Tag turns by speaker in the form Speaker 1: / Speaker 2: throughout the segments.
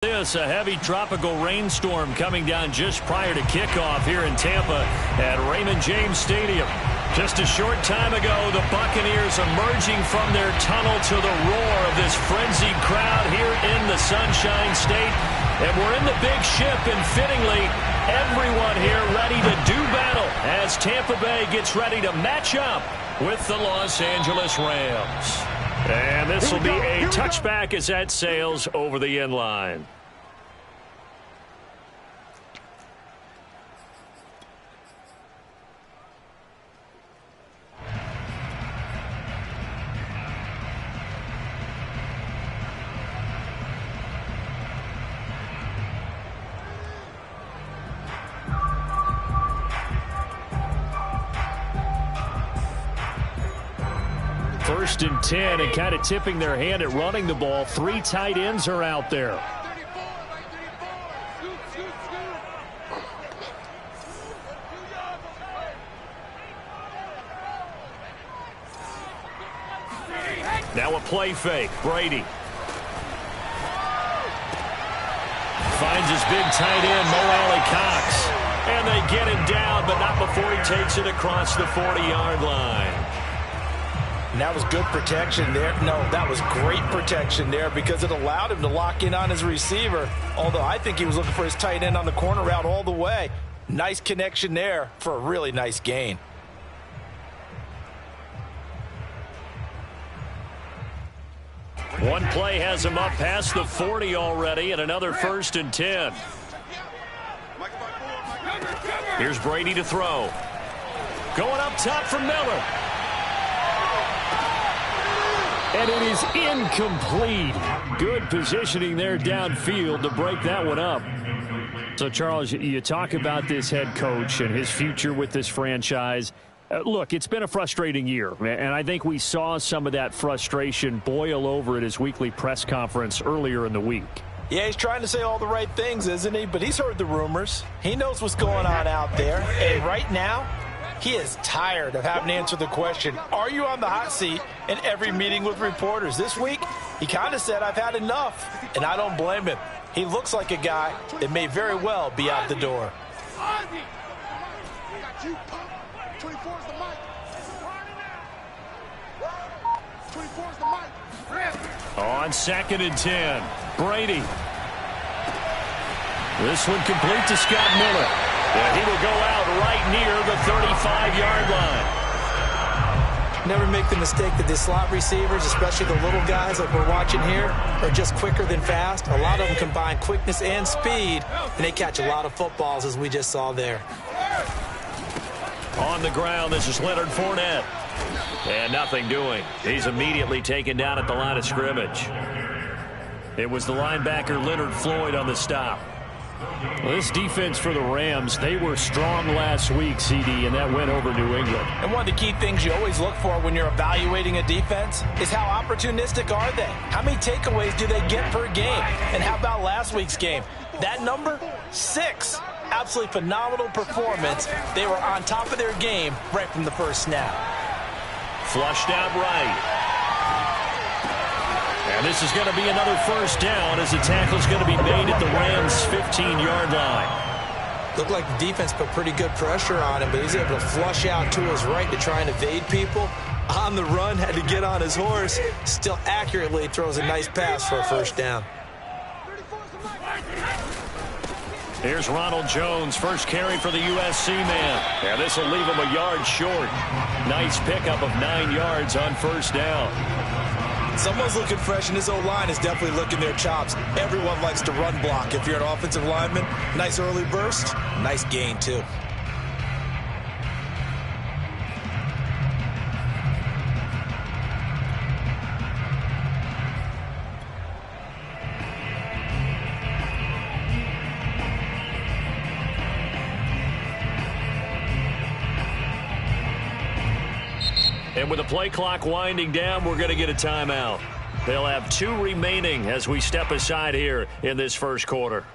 Speaker 1: This, a heavy tropical rainstorm coming down just prior to kickoff here in Tampa at Raymond James Stadium. Just a short time ago, the Buccaneers emerging from their tunnel to the roar of this frenzied crowd here in the Sunshine State. And we're in the big ship, and fittingly, everyone here ready to do battle as Tampa Bay gets ready to match up with the Los Angeles Rams. And this will be a touchback as that sails over the end line. First and 10, and kind of tipping their hand at running the ball. 3 tight ends are out there. Now a play fake. Brady finds his big tight end, Mo Alley-Cox. And they get him down, but not before he takes it across the 40-yard line.
Speaker 2: And that was good protection there. No, that was great protection there because it allowed him to lock in on his receiver. Although I think he was looking for his tight end on the corner route all the way. Nice connection there for a really nice gain.
Speaker 1: One play has him up past the 40 already, and another first and 10. Here's Brady to throw. Going up top for Miller. And it is incomplete. Good positioning there downfield to break that one up. So, Charles, you talk about this head coach and his future with this franchise. Look, it's been a frustrating year, and I think we saw some of that frustration boil over at his weekly press conference earlier in the week.
Speaker 2: Yeah, he's trying to say all the right things, isn't he? But he's heard the rumors. He knows what's going on out there. And right now, he is tired of having to answer the question, are you on the hot seat, in every meeting with reporters. This week, he kind of said, I've had enough, and I don't blame him. He looks like a guy that may very well be out the door.
Speaker 1: On 2nd and 10, Brady. This one complete to Scott Miller. And he will go out right near the 35-yard line.
Speaker 3: Never make the mistake that the slot receivers, especially the little guys like we're watching here, are just quicker than fast. A lot of them combine quickness and speed, and they catch a lot of footballs, as we just saw there.
Speaker 1: On the ground, this is Leonard Fournette. And nothing doing. He's immediately taken down at the line of scrimmage. It was the linebacker Leonard Floyd on the stop. Well, this defense for the Rams, they were strong last week, CD, and that went over New England.
Speaker 2: And one of the key things you always look for when you're evaluating a defense is how opportunistic are they? How many takeaways do they get per game? And how about last week's game? That number, 6. Absolutely phenomenal performance. They were on top of their game right from the first snap.
Speaker 1: Flushed out right. And this is going to be another first down as the tackle's going to be made at the Rams' 15-yard line.
Speaker 3: Looked like the defense put pretty good pressure on him, but he's able to flush out to his right to try and evade people. On the run, had to get on his horse. Still accurately throws a nice pass for a first down.
Speaker 1: Here's Ronald Jones, first carry for the USC man. And this will leave him a yard short. Nice pickup of 9 yards on first down.
Speaker 2: Someone's looking fresh, and this O-line is definitely licking their chops. Everyone likes to run block. If you're an offensive lineman, nice early burst, nice gain too.
Speaker 1: And with the play clock winding down, we're going to get a timeout. They'll have 2 remaining as we step aside here in this first quarter.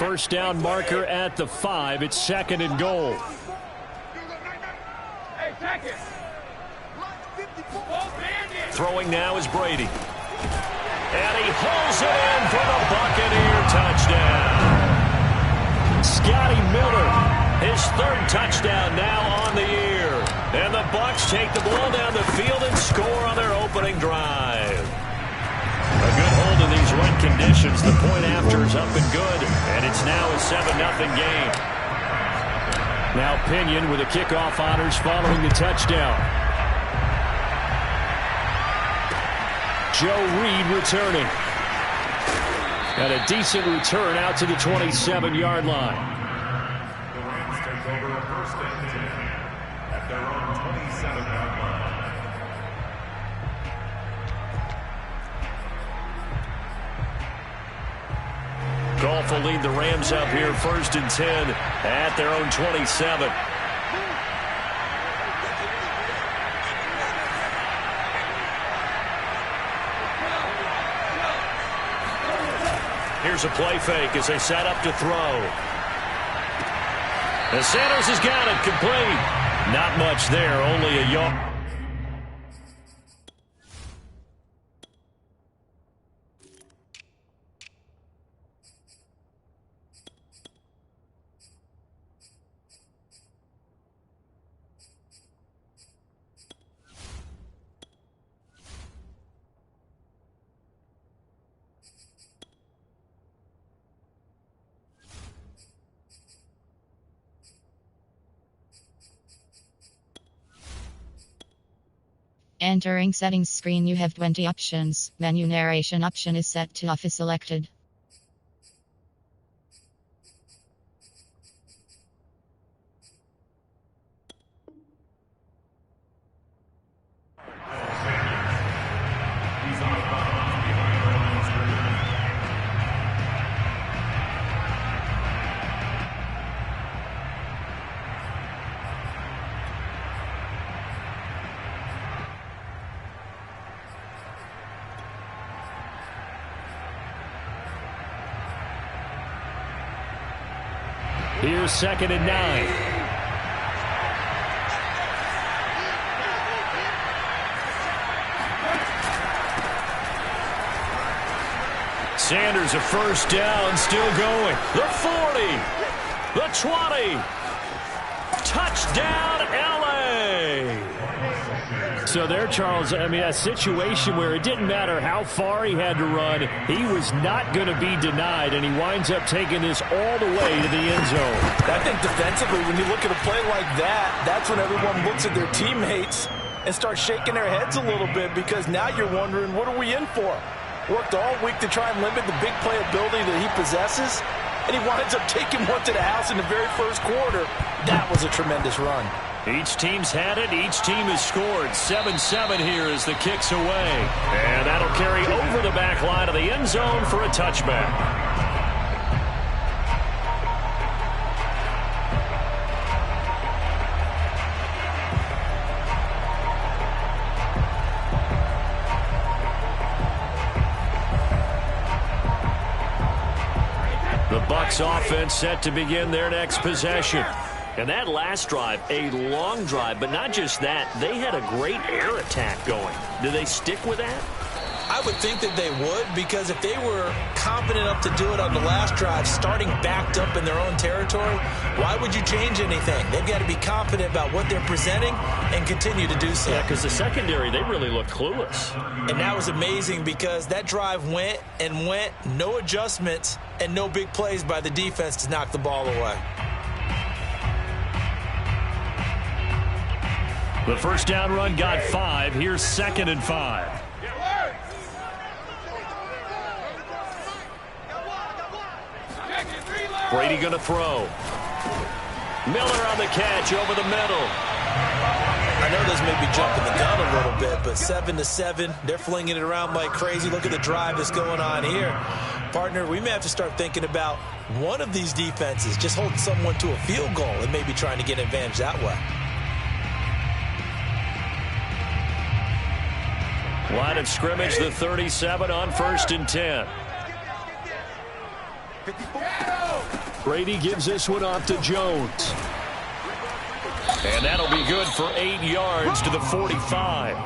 Speaker 1: first down marker at the 5. It's 2nd and goal. Throwing now is Brady. And he hauls it in for the Buccaneer touchdown. Scotty Miller, his 3rd touchdown now on the year. And the Bucs take the ball down the field and score on their opening drive. A good hold in these wet conditions. The point after is up and good. And it's now a 7-0 game. Now Pinion with the kickoff honors following the touchdown. Joe Reed returning. And a decent return out to the 27-yard line.
Speaker 4: The Rams take over a 1st and 10 at their own 27-yard line.
Speaker 1: Goff will lead the Rams up here 1st and 10 at their own 27. Here's a play fake as they set up to throw. And Sanders has got it complete. Not much there, only a yard.
Speaker 5: Entering settings screen, you have 20 options. Menu narration option is set to off is selected. Here's 2nd and 9. Sanders a first down, still going. The 40, the 20. Touchdown, LA. So there, Charles, I mean, a situation where it didn't matter how far he had to run, he was not going to be denied, and he winds up taking this all the way to the end zone.
Speaker 2: I think defensively, when you look at a play like that, that's when everyone looks at their teammates and starts shaking their heads a little bit, because now you're wondering, what are we in for? Worked all week to try and limit the big play ability that he possesses, and he winds up taking one to the house in the very first quarter. That was a tremendous run.
Speaker 1: Each team's had it. Each team has scored. 7-7 here as the kick's away. And that'll carry over the back line of the end zone for a touchback. The Bucs offense set to begin their next possession. And that last drive, a long drive, but not just that, they had a great air attack going. Do they stick with that?
Speaker 3: I would think that they would, because if they were confident enough to do it on the last drive, starting backed up in their own territory, why would you change anything? They've got to be confident about what they're presenting and continue to do so.
Speaker 1: Yeah, because the secondary, they really looked clueless.
Speaker 3: And that was amazing, because that drive went and went, no adjustments, and no big plays by the defense to knock the ball away.
Speaker 1: The first down run got 5. Here's 2nd and 5. Brady going to throw. Miller on the catch over the middle.
Speaker 3: I know this may be jumping the gun a little bit, but 7-7, they're flinging it around like crazy. Look at the drive that's going on here. Partner, we may have to start thinking about one of these defenses just holding someone to a field goal and maybe trying to get an advantage that way.
Speaker 1: Line of scrimmage, the 37 on 1st and 10.
Speaker 5: Brady gives this one off to Jones.
Speaker 1: And that'll be good for 8 yards to the 45.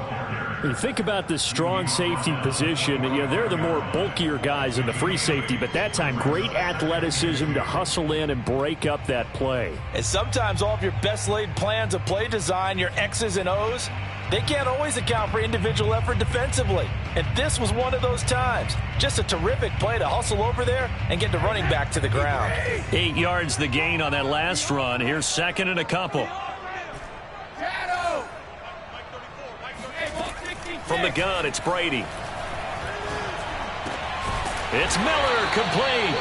Speaker 5: When you think about this strong safety position, they're the more bulkier guys in the free safety, but that time great athleticism to hustle in and break up that play.
Speaker 2: And sometimes all of your best laid plans of play design, your X's and O's, they can't always account for individual effort defensively. And this was one of those times. Just a terrific play to hustle over there and get the running back to the ground.
Speaker 1: 8 yards the gain on that last run. Here's second and a couple. From the gun, it's Brady. It's Miller, complete.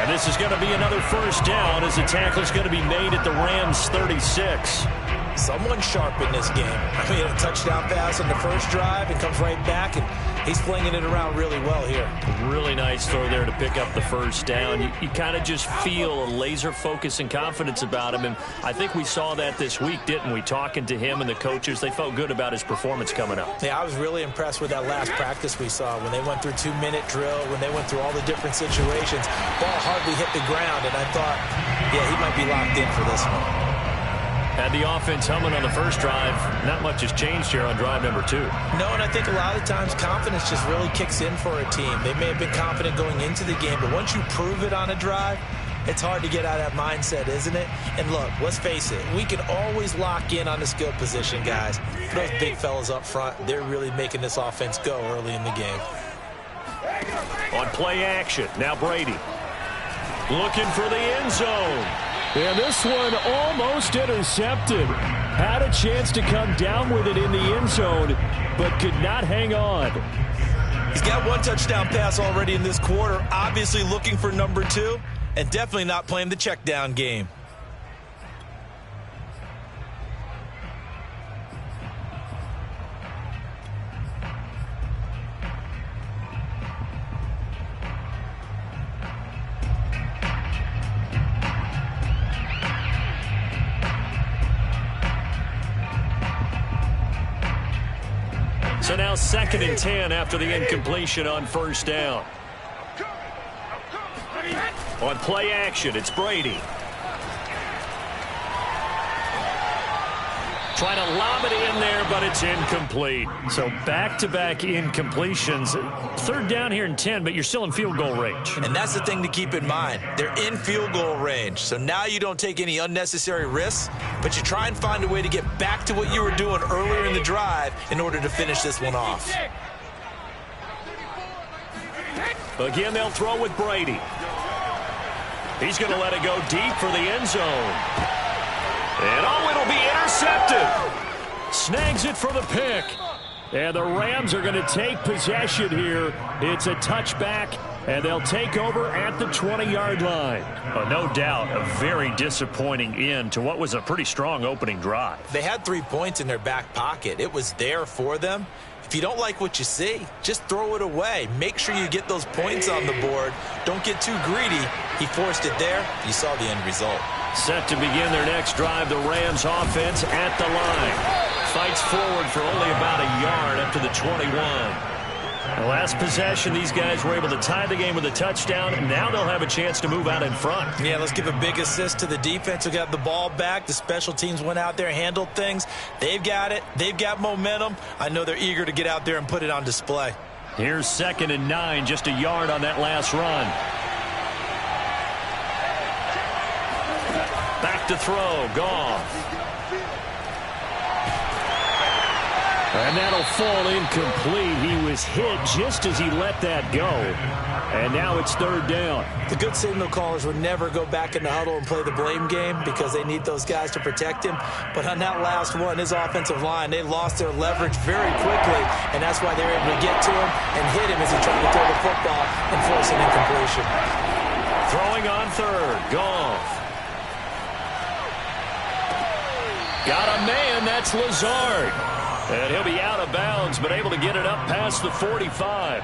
Speaker 1: And this is going to be another first down as the tackle's going to be made at the Rams' 36.
Speaker 3: Someone sharp in this game. I mean, a touchdown pass on the first drive and comes right back, and he's flinging it around really well here.
Speaker 1: Really nice throw there to pick up the first down. You kind of just feel a laser focus and confidence about him, and I think we saw that this week, didn't we? Talking to him and the coaches, they felt good about his performance coming up.
Speaker 3: Yeah, I was really impressed with that last practice we saw when they went through 2-minute drill, when they went through all the different situations. Ball hardly hit the ground, and I thought, yeah, he might be locked in for this one.
Speaker 1: Had the offense humming on the first drive. Not much has changed here on drive number 2.
Speaker 3: No, and I think a lot of times confidence just really kicks in for a team. They may have been confident going into the game, but once you prove it on a drive, it's hard to get out of that mindset, isn't it? And look, let's face it, we can always lock in on the skill position, guys. Those big fellas up front, they're really making this offense go early in the game.
Speaker 1: On play action, now Brady. Looking for the end zone.
Speaker 5: And this one almost intercepted. Had a chance to come down with it in the end zone, but could not hang on.
Speaker 3: He's got one touchdown pass already in this quarter, obviously looking for number 2, and definitely not playing the check down game.
Speaker 1: So now second and 10 after the incompletion on first down. On play action, it's Brady. Trying to lob it in there, but it's incomplete. So back-to-back incompletions. Third down here in 10, but you're still in field goal range.
Speaker 3: And that's the thing to keep in mind. They're in field goal range. So now you don't take any unnecessary risks, but you try and find a way to get back to what you were doing earlier in the drive in order to finish this one off.
Speaker 1: Again, they'll throw with Brady. He's going to let it go deep for the end zone. And it'll be intercepted. Snags it for the pick. And the Rams are going to take possession here. It's a touchback, and they'll take over at the 20-yard line. No doubt a very disappointing end to what was a pretty strong opening drive.
Speaker 3: They had 3 points in their back pocket. It was there for them. If you don't like what you see, just throw it away. Make sure you get those points on the board. Don't get too greedy. He forced it there. You saw the end result.
Speaker 1: Set to begin their next drive, the Rams offense at the line. Fights forward for only about a yard up to the 21. The last possession, these guys were able to tie the game with a touchdown, and now they'll have a chance to move out in front.
Speaker 3: Yeah, let's give a big assist to the defense who got the ball back. The special teams went out there, handled things. They've got it. They've got momentum. I know they're eager to get out there and put it on display.
Speaker 1: Here's second and 9, just a yard on that last run. Back to throw, Goff. And that'll fall incomplete. He was hit just as he let that go. And now it's third down.
Speaker 3: The good signal callers would never go back in the huddle and play the blame game because they need those guys to protect him. But on that last one, his offensive line, they lost their leverage very quickly, and that's why they were able to get to him and hit him as he tried to throw the football and force an incompletion.
Speaker 1: Throwing on third, Goff. Got a man, that's Lazard. And he'll be out of bounds, but able to get it up past the 45.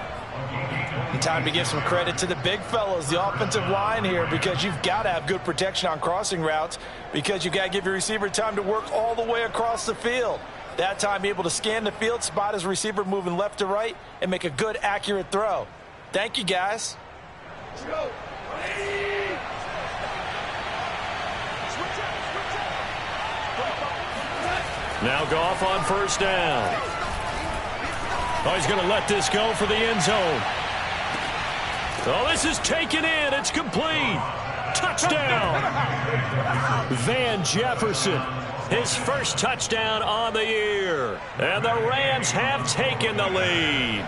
Speaker 2: And time to give some credit to the big fellows, the offensive line here, because you've got to have good protection on crossing routes because you've got to give your receiver time to work all the way across the field. That time able to scan the field, spot his receiver moving left to right, and make a good, accurate throw. Thank you, guys.
Speaker 1: Now Goff on first down. Oh, he's going to let this go for the end zone. Oh, this is taken in. It's complete. Touchdown. Van Jefferson, his first touchdown on the year. And the Rams have taken the lead.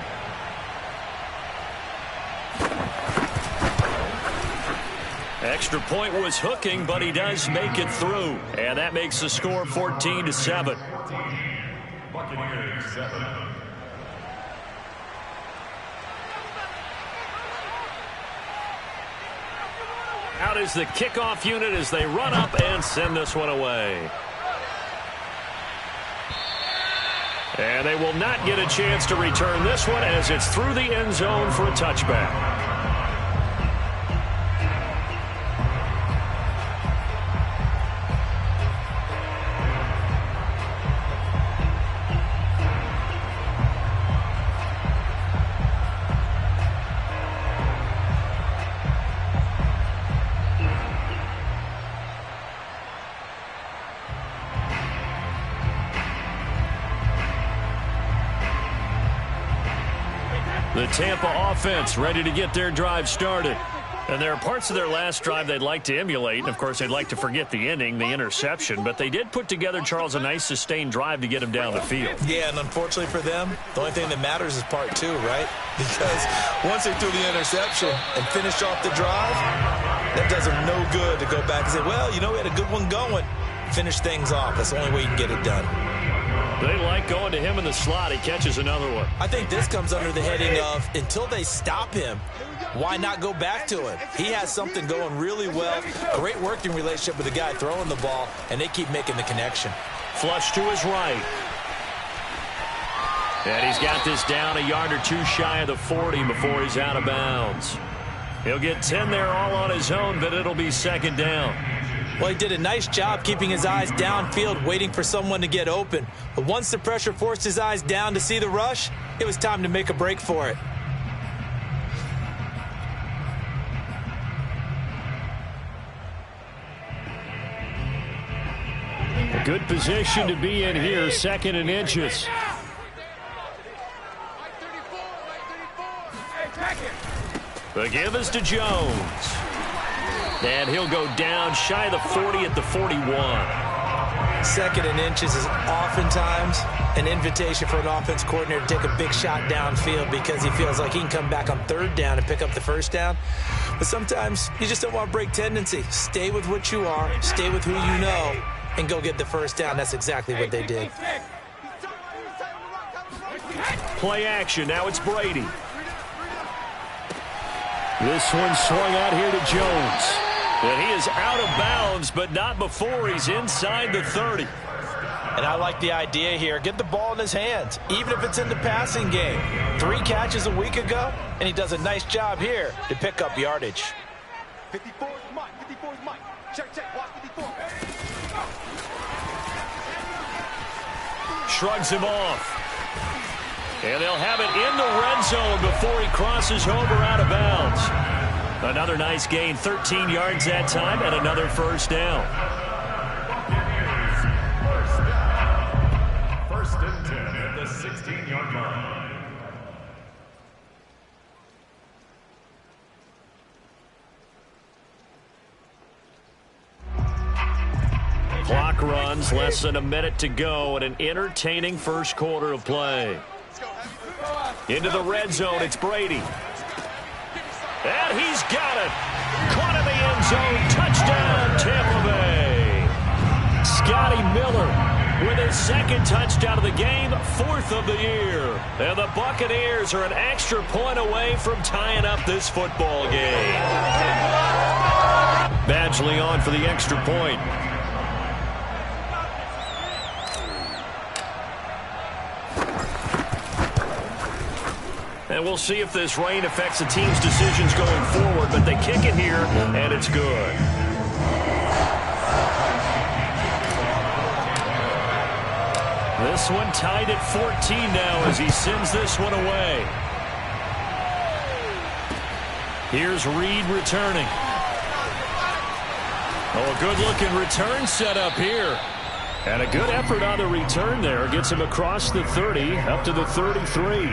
Speaker 1: Extra point was hooking, but he does make it through. And that makes the score 14-7.
Speaker 4: Buccaneers 7.
Speaker 1: Out is the kickoff unit as they run up and send this one away. And they will not get a chance to return this one as it's through the end zone for a touchback. The Tampa offense ready to get their drive started. And there are parts of their last drive they'd like to emulate. And, of course, they'd like to forget the ending, the interception. But they did put together, Charles, a nice sustained drive to get them down the field.
Speaker 3: Yeah, and unfortunately for them, the only thing that matters is part two, right? Because once they threw the interception and finished off the drive, that does them no good to go back and say, well, you know, we had a good one going. Finish things off. That's the only way you can get it done.
Speaker 1: They like going to him in the slot. He catches another one.
Speaker 3: I think this comes under the heading of until they stop him, why not go back to him? He has something going really well. Great working relationship with the guy throwing the ball, and they keep making the connection.
Speaker 1: Flush to his right. And he's got this down a yard or two shy of the 40 before he's out of bounds. He'll get 10 there all on his own, but it'll be second down.
Speaker 3: Well, he did a nice job keeping his eyes downfield, waiting for someone to get open. But once the pressure forced his eyes down to see the rush, it was time to make a break for it.
Speaker 1: A good position to be in here, second and inches. The give is to Jones. And he'll go down shy of the 40 at the 41.
Speaker 3: Second and inches is oftentimes an invitation for an offense coordinator to take a big shot downfield because he feels like he can come back on third down and pick up the first down. But sometimes you just don't want to break tendency. Stay with what you are, stay with who you know, and go get the first down. That's exactly what they did.
Speaker 1: Play action. Now it's Brady. This one swung out here to Jones. And he is out of bounds, but not before he's inside the 30.
Speaker 2: And I like the idea here. Get the ball in his hands, even if it's in the passing game. 3 catches a week ago, and he does a nice job here to pick up yardage.
Speaker 6: 54 is Mike. 54 is Mike. Check, watch 54.
Speaker 1: Shrugs him off. And they'll have it in the red zone before he crosses over out of bounds. Another nice gain, 13 yards that time, and another first down.
Speaker 4: First and 10 at the 16-yard line.
Speaker 1: Clock runs, less than a minute to go, and an entertaining first quarter of play. Into the red zone, it's Brady. And he's got it. Caught in the end zone. Touchdown, Tampa Bay. Scotty Miller with his second touchdown of the game, 4th of the year. And the Buccaneers are an extra point away from tying up this football game. Badgley on for the extra point. And we'll see if this rain affects the team's decisions going forward, but they kick it here, and it's good. This one tied at 14 now as he sends this one away. Here's Reed returning. Oh, a good-looking return set up here. And a good effort on the return there. Gets him across the 30, up to the 33.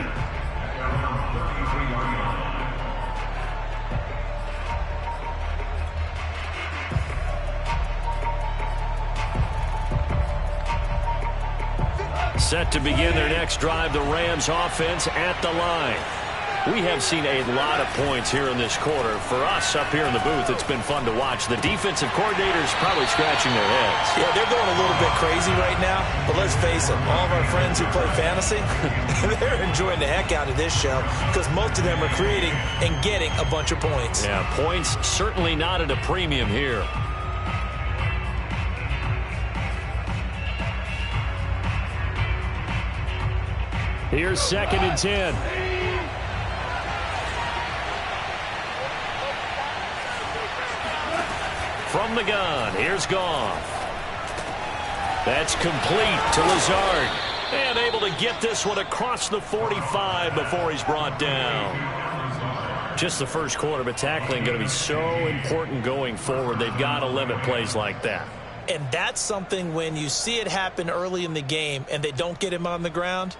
Speaker 1: Set to begin their next drive, the Rams offense at the line. We have seen a lot of points here in this quarter. For us up here in the booth, it's been fun to watch. The defensive coordinators probably scratching their heads.
Speaker 3: Yeah, they're going a little bit crazy right now. But let's face it, all of our friends who play fantasy, they're enjoying the heck out of this show because most of them are creating and getting a bunch of points.
Speaker 1: Yeah, points certainly not at a premium here. Here's 2nd and 10. From the gun, here's Goff. That's complete to Lazard. And able to get this one across the 45 before he's brought down. Just the first quarter, but tackling going to be so important going forward. They've got to limit plays like that.
Speaker 3: And that's something when you see it happen early in the game and they don't get him on the ground,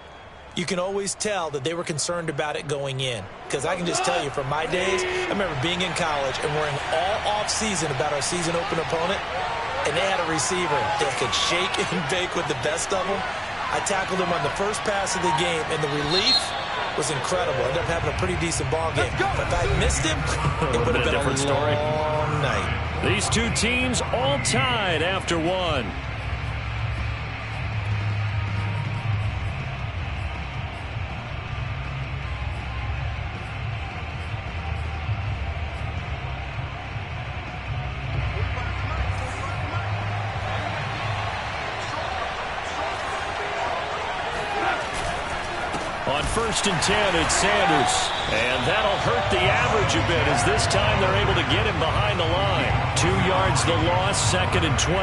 Speaker 3: you can always tell that they were concerned about it going in. Because I can just tell you from my days, I remember being in college and worrying all off-season about our season open opponent, and they had a receiver that could shake and bake with the best of them. I tackled him on the first pass of the game, and the relief was incredible. I ended up having a pretty decent ball game. But if I missed him, it would have been a different story. Long night.
Speaker 1: These two teams all tied after one. On 1st and 10, it's Sanders. And that'll hurt the average a bit as this time they're able to get him behind the line. 2 yards the loss, 2nd and 12.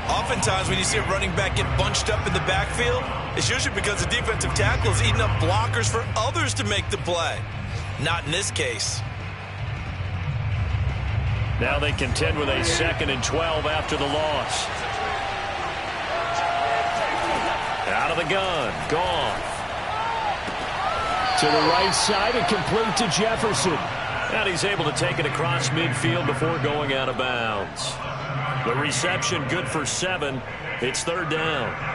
Speaker 2: Oftentimes when you see a running back get bunched up in the backfield, it's usually because the defensive tackle is eating up blockers for others to make the play. Not in this case.
Speaker 1: Now they contend with a 2nd and 12 after the loss. Out of the gun, Goff.
Speaker 5: To the right side and complete to Jefferson.
Speaker 1: And he's able to take it across midfield before going out of bounds. The reception good for 7. It's 3rd down.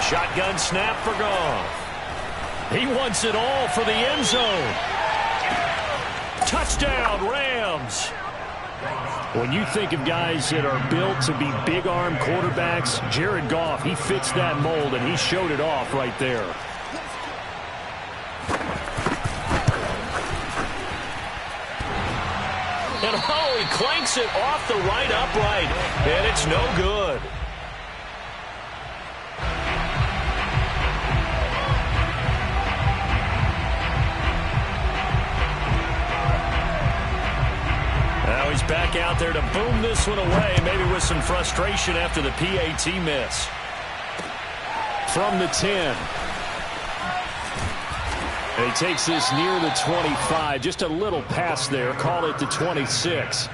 Speaker 1: Shotgun snap for Goff. He wants it all for the end zone. Touchdown, Rams.
Speaker 5: When you think of guys that are built to be big-arm quarterbacks, Jared Goff, he fits that mold, and he showed it off right there.
Speaker 1: And oh, he clanks it off the right upright, and it's no good. He's back out there to boom this one away, maybe with some frustration after the PAT miss.
Speaker 5: From the 10. And he takes this near the 25. Just a little pass there. Call it the 26.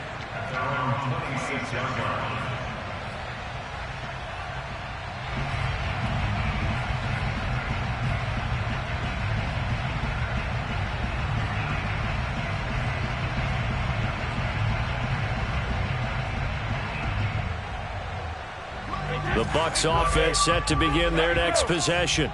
Speaker 1: The Bucs offense set to begin their next possession.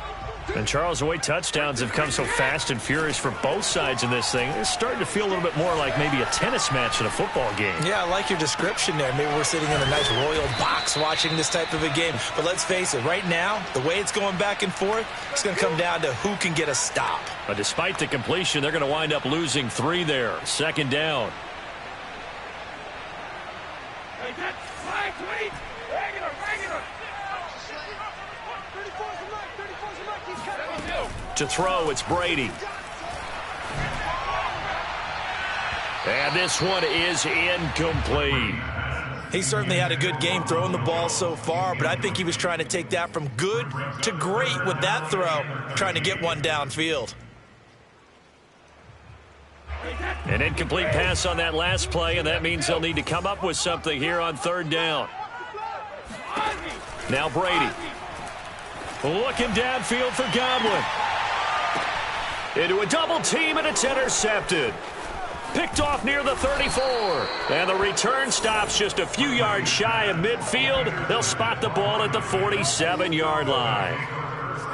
Speaker 1: And Charles, the way touchdowns have come so fast and furious for both sides in this thing, it's starting to feel a little bit more like maybe a tennis match in a football game.
Speaker 3: Yeah, I like your description there. Maybe we're sitting in a nice royal box watching this type of a game. But let's face it, right now, the way it's going back and forth, it's going to come down to who can get a stop.
Speaker 1: But despite the completion, they're going to wind up losing 3 there. 2nd down. To throw, it's Brady. And this one is incomplete.
Speaker 3: He certainly had a good game throwing the ball so far, but I think he was trying to take that from good to great with that throw, trying to get one downfield.
Speaker 1: An incomplete pass on that last play, and that means they'll need to come up with something here on third down. Now Brady. Looking downfield for Godwin. Into a double team, and it's intercepted. Picked off near the 34. And the return stops just a few yards shy of midfield. They'll spot the ball at the 47-yard line.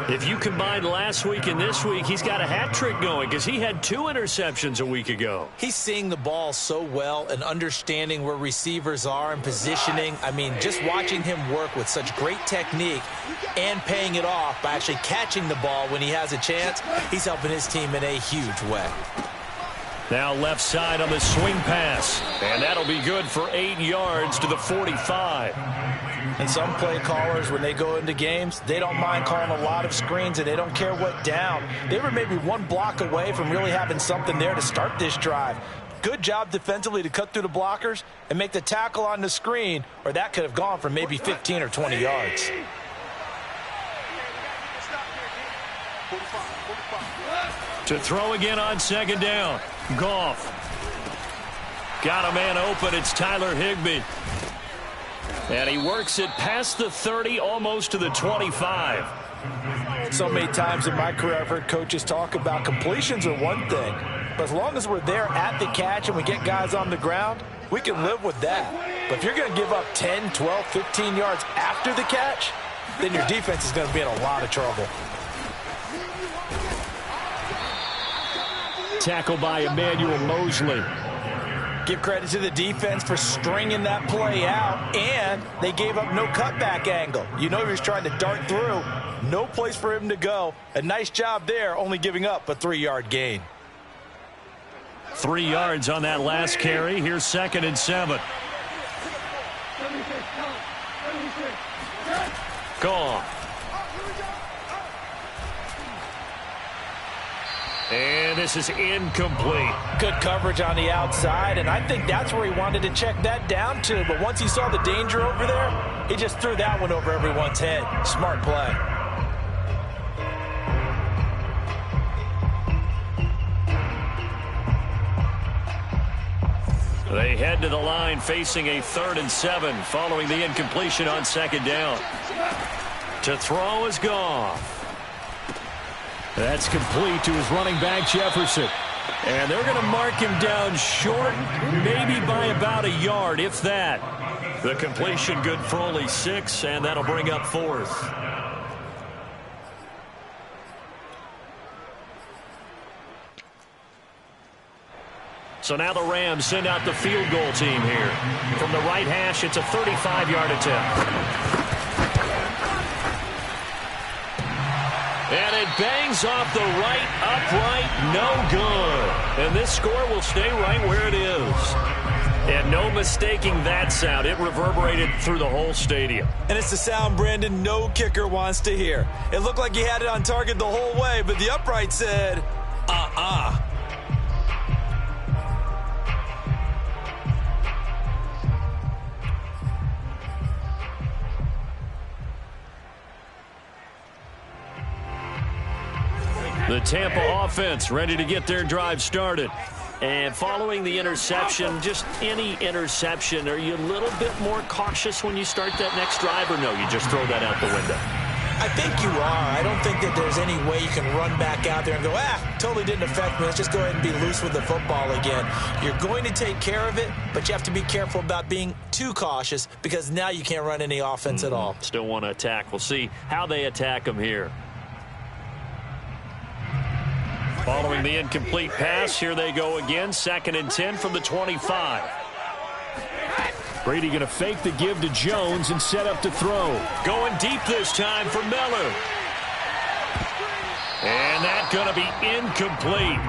Speaker 1: If you combine last week and this week, he's got a hat trick going because he had 2 interceptions a week ago.
Speaker 3: He's seeing the ball so well and understanding where receivers are and positioning. I mean, just watching him work with such great technique and paying it off by actually catching the ball when he has a chance, he's helping his team in a huge way.
Speaker 1: Now left side on the swing pass. And that'll be good for 8 yards to the 45.
Speaker 2: And some play callers, when they go into games, they don't mind calling a lot of screens, and they don't care what down. They were maybe 1 block away from really having something there to start this drive. Good job defensively to cut through the blockers and make the tackle on the screen, or that could have gone for maybe 15 or 20 yards.
Speaker 1: To throw again on second down. Goff. Got a man open. It's Tyler Higbee. And he works it past the 30, almost to the 25.
Speaker 2: So many times in my career, I've heard coaches talk about completions are one thing. But as long as we're there at the catch and we get guys on the ground, we can live with that. But if you're going to give up 10, 12, 15 yards after the catch, then your defense is going to be in a lot of trouble.
Speaker 5: Tackled by Emmanuel Mosley.
Speaker 2: Give credit to the defense for stringing that play out, and they gave up no cutback angle. You know he was trying to dart through. No place for him to go. A nice job there, only giving up a 3-yard gain.
Speaker 1: 3 yards on that last carry. Here's 2nd and 7. Gone. And this is incomplete.
Speaker 2: Good coverage on the outside, and I think that's where he wanted to check that down to. But once he saw the danger over there, he just threw that one over everyone's head. Smart play.
Speaker 1: They head to the line facing a 3rd and 7 following the incompletion on 2nd down. To throw is Goff.
Speaker 5: That's complete to his running back, Jefferson.
Speaker 1: And they're going to mark him down short, maybe by about a yard, if that. The completion good for only 6, and that'll bring up 4th. So now the Rams send out the field goal team here. From the right hash, it's a 35-yard attempt. And it bangs off the right upright, no good. And this score will stay right where it is. And no mistaking that sound. It reverberated through the whole stadium.
Speaker 3: And it's the sound, Brandon, no kicker wants to hear. It looked like he had it on target the whole way, but the upright said,
Speaker 1: The Tampa offense ready to get their drive started. And following the interception, just any interception, are you a little bit more cautious when you start that next drive, or no, you just throw that out the window?
Speaker 3: I think you are. I don't think that there's any way you can run back out there and go, totally didn't affect me. Let's just go ahead and be loose with the football again. You're going to take care of it, but you have to be careful about being too cautious because now you can't run any offense at all.
Speaker 1: Still want to attack. We'll see how they attack them here. Following the incomplete pass, here they go again. 2nd and 10 from the 25.
Speaker 5: Brady going to fake the give to Jones and set up to throw.
Speaker 1: Going deep this time for Miller. And that's going to be incomplete.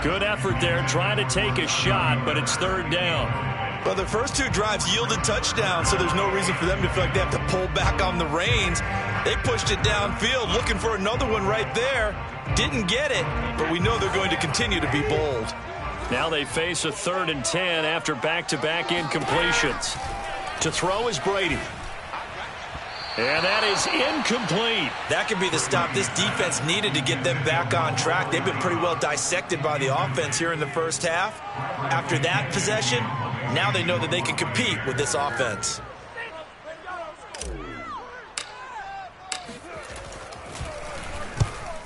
Speaker 1: Good effort there, trying to take a shot, but it's 3rd down.
Speaker 3: Well, the first 2 drives yielded touchdowns, so there's no reason for them to feel like they have to pull back on the reins.
Speaker 2: They pushed it downfield, looking for another one right there. Didn't get it, but we know they're going to continue to be bold.
Speaker 1: Now they face a 3rd and 10 after back-to-back incompletions. To throw is Brady. And that is incomplete.
Speaker 2: That could be the stop this defense needed to get them back on track. They've been pretty well dissected by the offense here in the first half. After that possession, now they know that they can compete with this offense.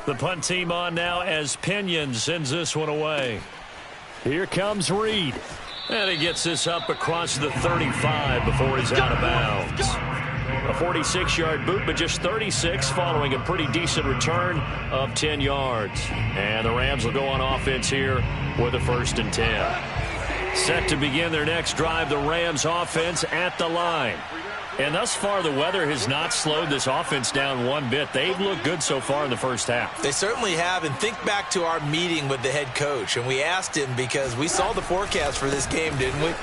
Speaker 1: The punt team on now as Pinion sends this one away. Here comes Reed. And he gets this up across the 35 before he's out of bounds. A 46-yard boot, but just 36 following a pretty decent return of 10 yards. And the Rams will go on offense here with a 1st and 10. Set to begin their next drive, the Rams offense at the line. And thus far, the weather has not slowed this offense down one bit. They've looked good so far in the first half.
Speaker 2: They certainly have. And think back to our meeting with the head coach. And we asked him because we saw the forecast for this game, didn't we?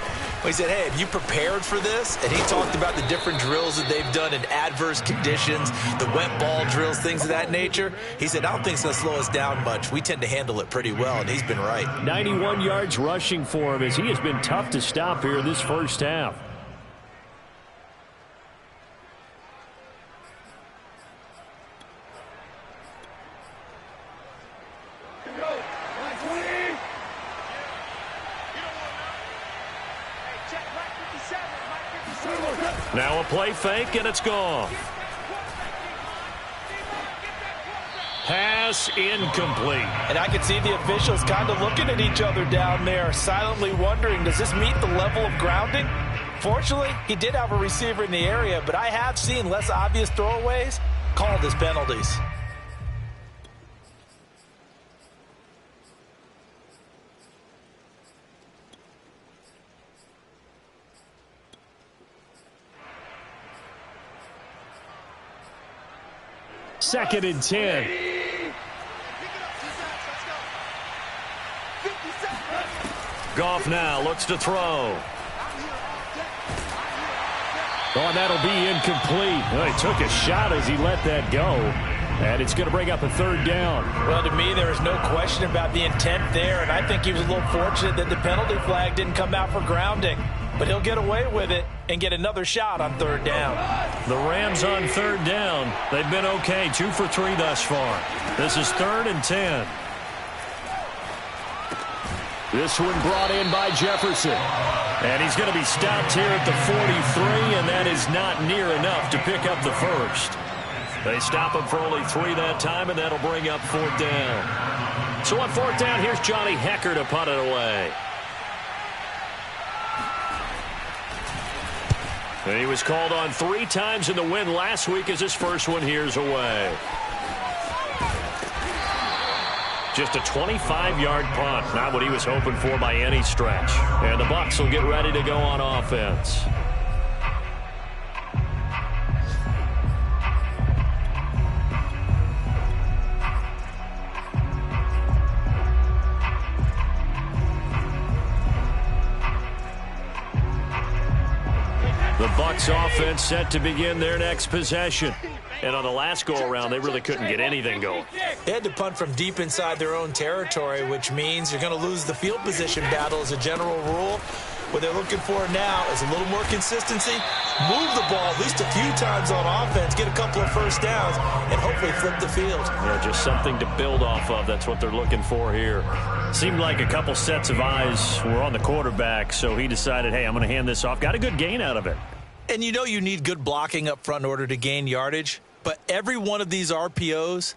Speaker 2: We said, hey, have you prepared for this? And he talked about the different drills that they've done in adverse conditions, the wet ball drills, things of that nature. He said, I don't think it's going to slow us down much. We tend to handle it pretty well, and he's been right.
Speaker 1: 91 yards rushing for him as he has been tough to stop here this first half. Now a play fake, and it's gone. Pass incomplete.
Speaker 2: And I can see the officials kind of looking at each other down there, silently wondering, does this meet the level of grounding? Fortunately, he did have a receiver in the area, but I have seen less obvious throwaways called as penalties.
Speaker 1: Second and 10. Goff now looks to throw. Oh, and that'll be incomplete. Well, he took a shot as he let that go. And it's going to bring up a 3rd down.
Speaker 2: Well, to me, there is no question about the intent there. And I think he was a little fortunate that the penalty flag didn't come out for grounding. But he'll get away with it and get another shot on 3rd down.
Speaker 1: The Rams on 3rd down. They've been okay. 2 for 3 thus far. This is 3rd and 10. This one brought in by Jefferson. And he's going to be stopped here at the 43, and that is not near enough to pick up the first. They stop him for only 3 that time, and that'll bring up 4th down. So on 4th down, here's Johnny Hekker to punt it away. And he was called on 3 times in the win last week as his first one here's away. Just a 25-yard punt, not what he was hoping for by any stretch. And the Bucs will get ready to go on offense. The Bucs offense set to begin their next possession. And on the last go-around, they really couldn't get anything going.
Speaker 2: They had to punt from deep inside their own territory, which means you're going to lose the field position battle as a general rule. What they're looking for now is a little more consistency, move the ball at least a few times on offense, get a couple of first downs, and hopefully flip the field.
Speaker 1: Yeah, just something to build off of. That's what they're looking for here. Seemed like a couple sets of eyes were on the quarterback, so he decided, hey, I'm going to hand this off. Got a good gain out of it.
Speaker 2: And you know you need good blocking up front in order to gain yardage. But every one of these RPOs,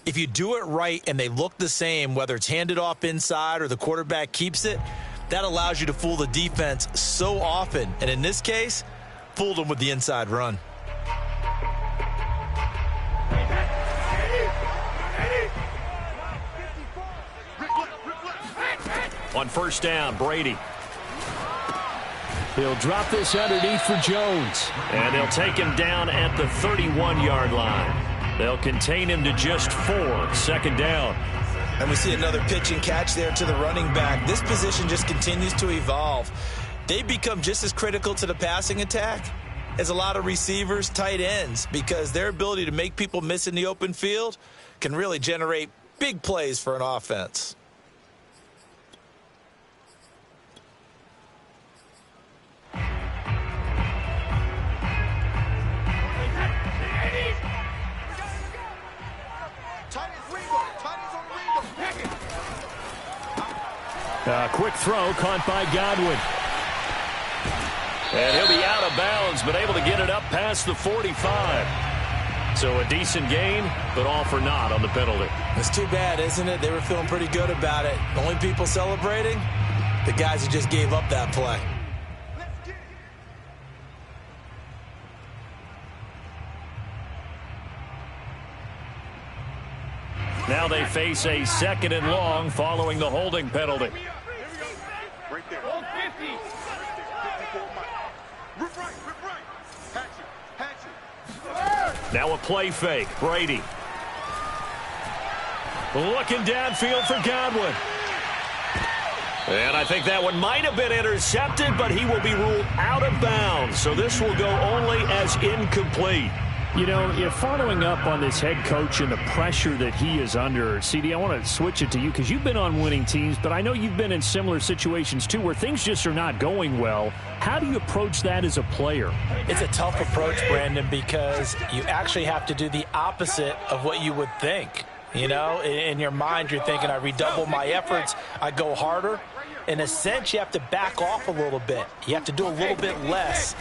Speaker 2: if you do it right and they look the same, whether it's handed off inside or the quarterback keeps it, that allows you to fool the defense so often. And in this case, fooled them with the inside run.
Speaker 1: On 1st down, Brady. He'll drop this underneath for Jones. And they'll take him down at the 31-yard line. They'll contain him to just 4. 2nd down.
Speaker 2: And we see another pitch and catch there to the running back. This position just continues to evolve. They become just as critical to the passing attack is a lot of receivers, tight ends, because their ability to make people miss in the open field can really generate big plays for an offense.
Speaker 5: Quick throw caught by Godwin. And he'll be out of bounds, but able to get it up past the 45. So a decent gain, but all for naught on the penalty.
Speaker 2: It's too bad, isn't it? They were feeling pretty good about it. The only people celebrating, the guys who just gave up that play.
Speaker 5: Now they face a 2nd and long following the holding penalty.
Speaker 6: Right there.
Speaker 5: Now a play fake. Brady. Looking downfield for Godwin. And I think that one might have been intercepted, but he will be ruled out of bounds. So this will go only as incomplete. You know, you're following up on this head coach and the pressure that he is under. CD, I want to switch it to you because you've been on winning teams, but I know you've been in similar situations too where things just are not going well. How do you approach that as a player?
Speaker 2: It's a tough approach, Brandon, because you actually have to do the opposite of what you would think. You know, in your mind, you're thinking, I redouble my efforts, I go harder. In a sense, you have to back off a little bit. You have to do a little bit less.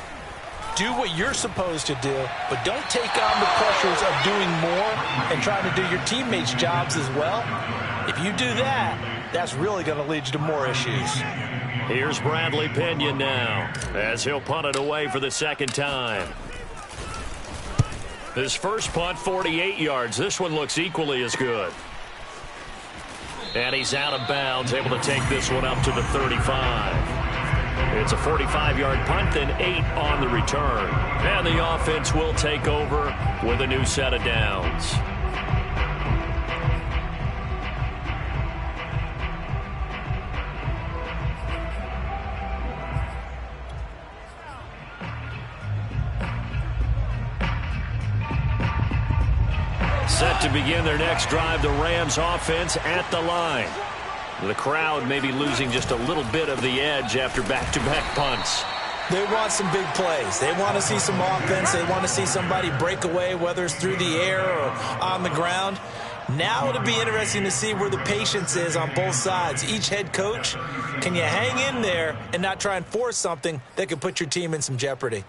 Speaker 2: Do what you're supposed to do, but don't take on the pressures of doing more and trying to do your teammates' jobs as well. If you do that, that's really going to lead you to more issues.
Speaker 5: Here's Bradley Pinion now as he'll punt it away for the 2nd time. His first punt, 48 yards. This one looks equally as good. And he's out of bounds, able to take this one up to the 35. It's a 45-yard punt, then 8 on the return. And the offense will take over with a new set of downs. Set to begin their next drive, the Rams offense at the line. The crowd may be losing just a little bit of the edge after back-to-back punts.
Speaker 2: They want some big plays. They want to see some offense. They want to see somebody break away, whether it's through the air or on the ground. Now it'll be interesting to see where the patience is on both sides. Each head coach, can you hang in there and not try and force something that could put your team in some jeopardy?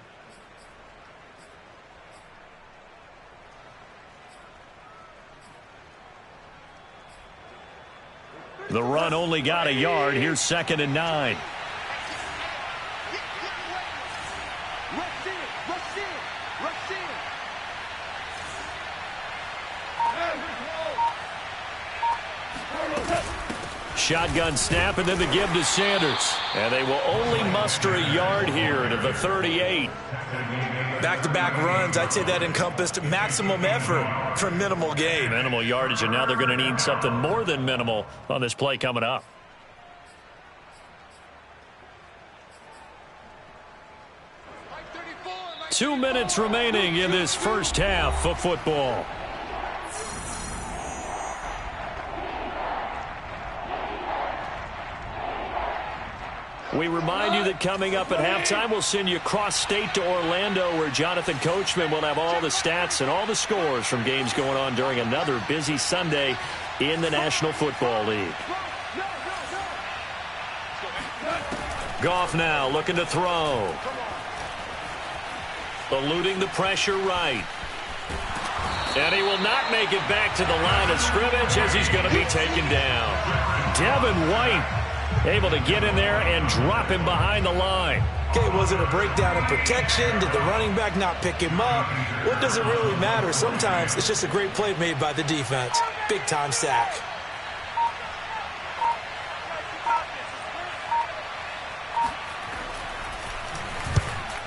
Speaker 5: The run only got a yard. Here's 2nd and 9. Shotgun snap and then the give to Sanders. And they will only muster a yard here to the 38.
Speaker 2: Back-to-back runs, I'd say that encompassed maximum effort for minimal gain.
Speaker 5: Minimal yardage, and now they're going to need something more than minimal on this play coming up. Two minutes remaining in this first half of football. We remind you that coming up at halftime, we'll send you cross-state to Orlando, where Jonathan Coachman will have all the stats and all the scores from games going on during another busy Sunday in the National Football League. Goff now looking to throw. Eluding the pressure right. And he will not make it back to the line of scrimmage as he's going to be taken down. Devin White able to get in there and drop him behind the line.
Speaker 2: Okay, was it a breakdown in protection? Did the running back not pick him up? What does it really matter? Sometimes it's just a great play made by the defense. Big-time sack.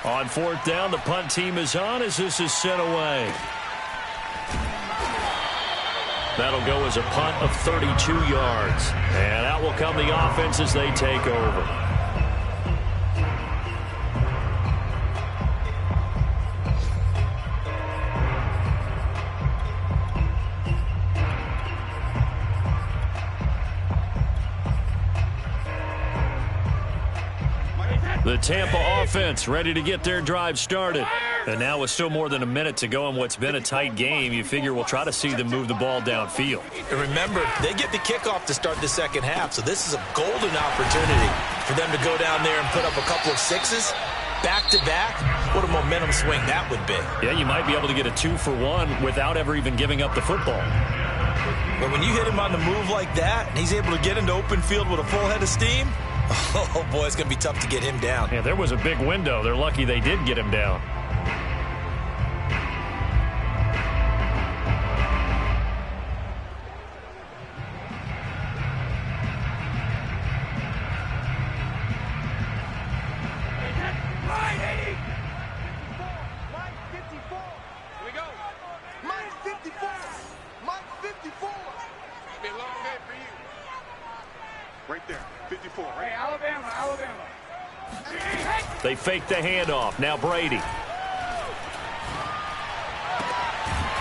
Speaker 5: On 4th down, the punt team is on as this is sent away. That'll go as a punt of 32 yards. And out will come the offense as they take over.
Speaker 1: The Tampa offense ready to get their drive started. And now with still more than a minute to go in what's been a tight game, you figure we'll try to see them move the ball downfield.
Speaker 3: And remember, they get the kickoff to start the second half, so this is a golden opportunity for them to go down there and put up a couple of sixes back-to-back. What a momentum swing that would be.
Speaker 1: Yeah, you might be able to get a 2-for-1 without ever even giving up the football.
Speaker 3: But when you hit him on the move like that, and he's able to get into open field with a full head of steam, oh, boy, it's going to be tough to get him down.
Speaker 1: Yeah, there was a big window. They're lucky they did get him down. They fake the handoff. Now Brady.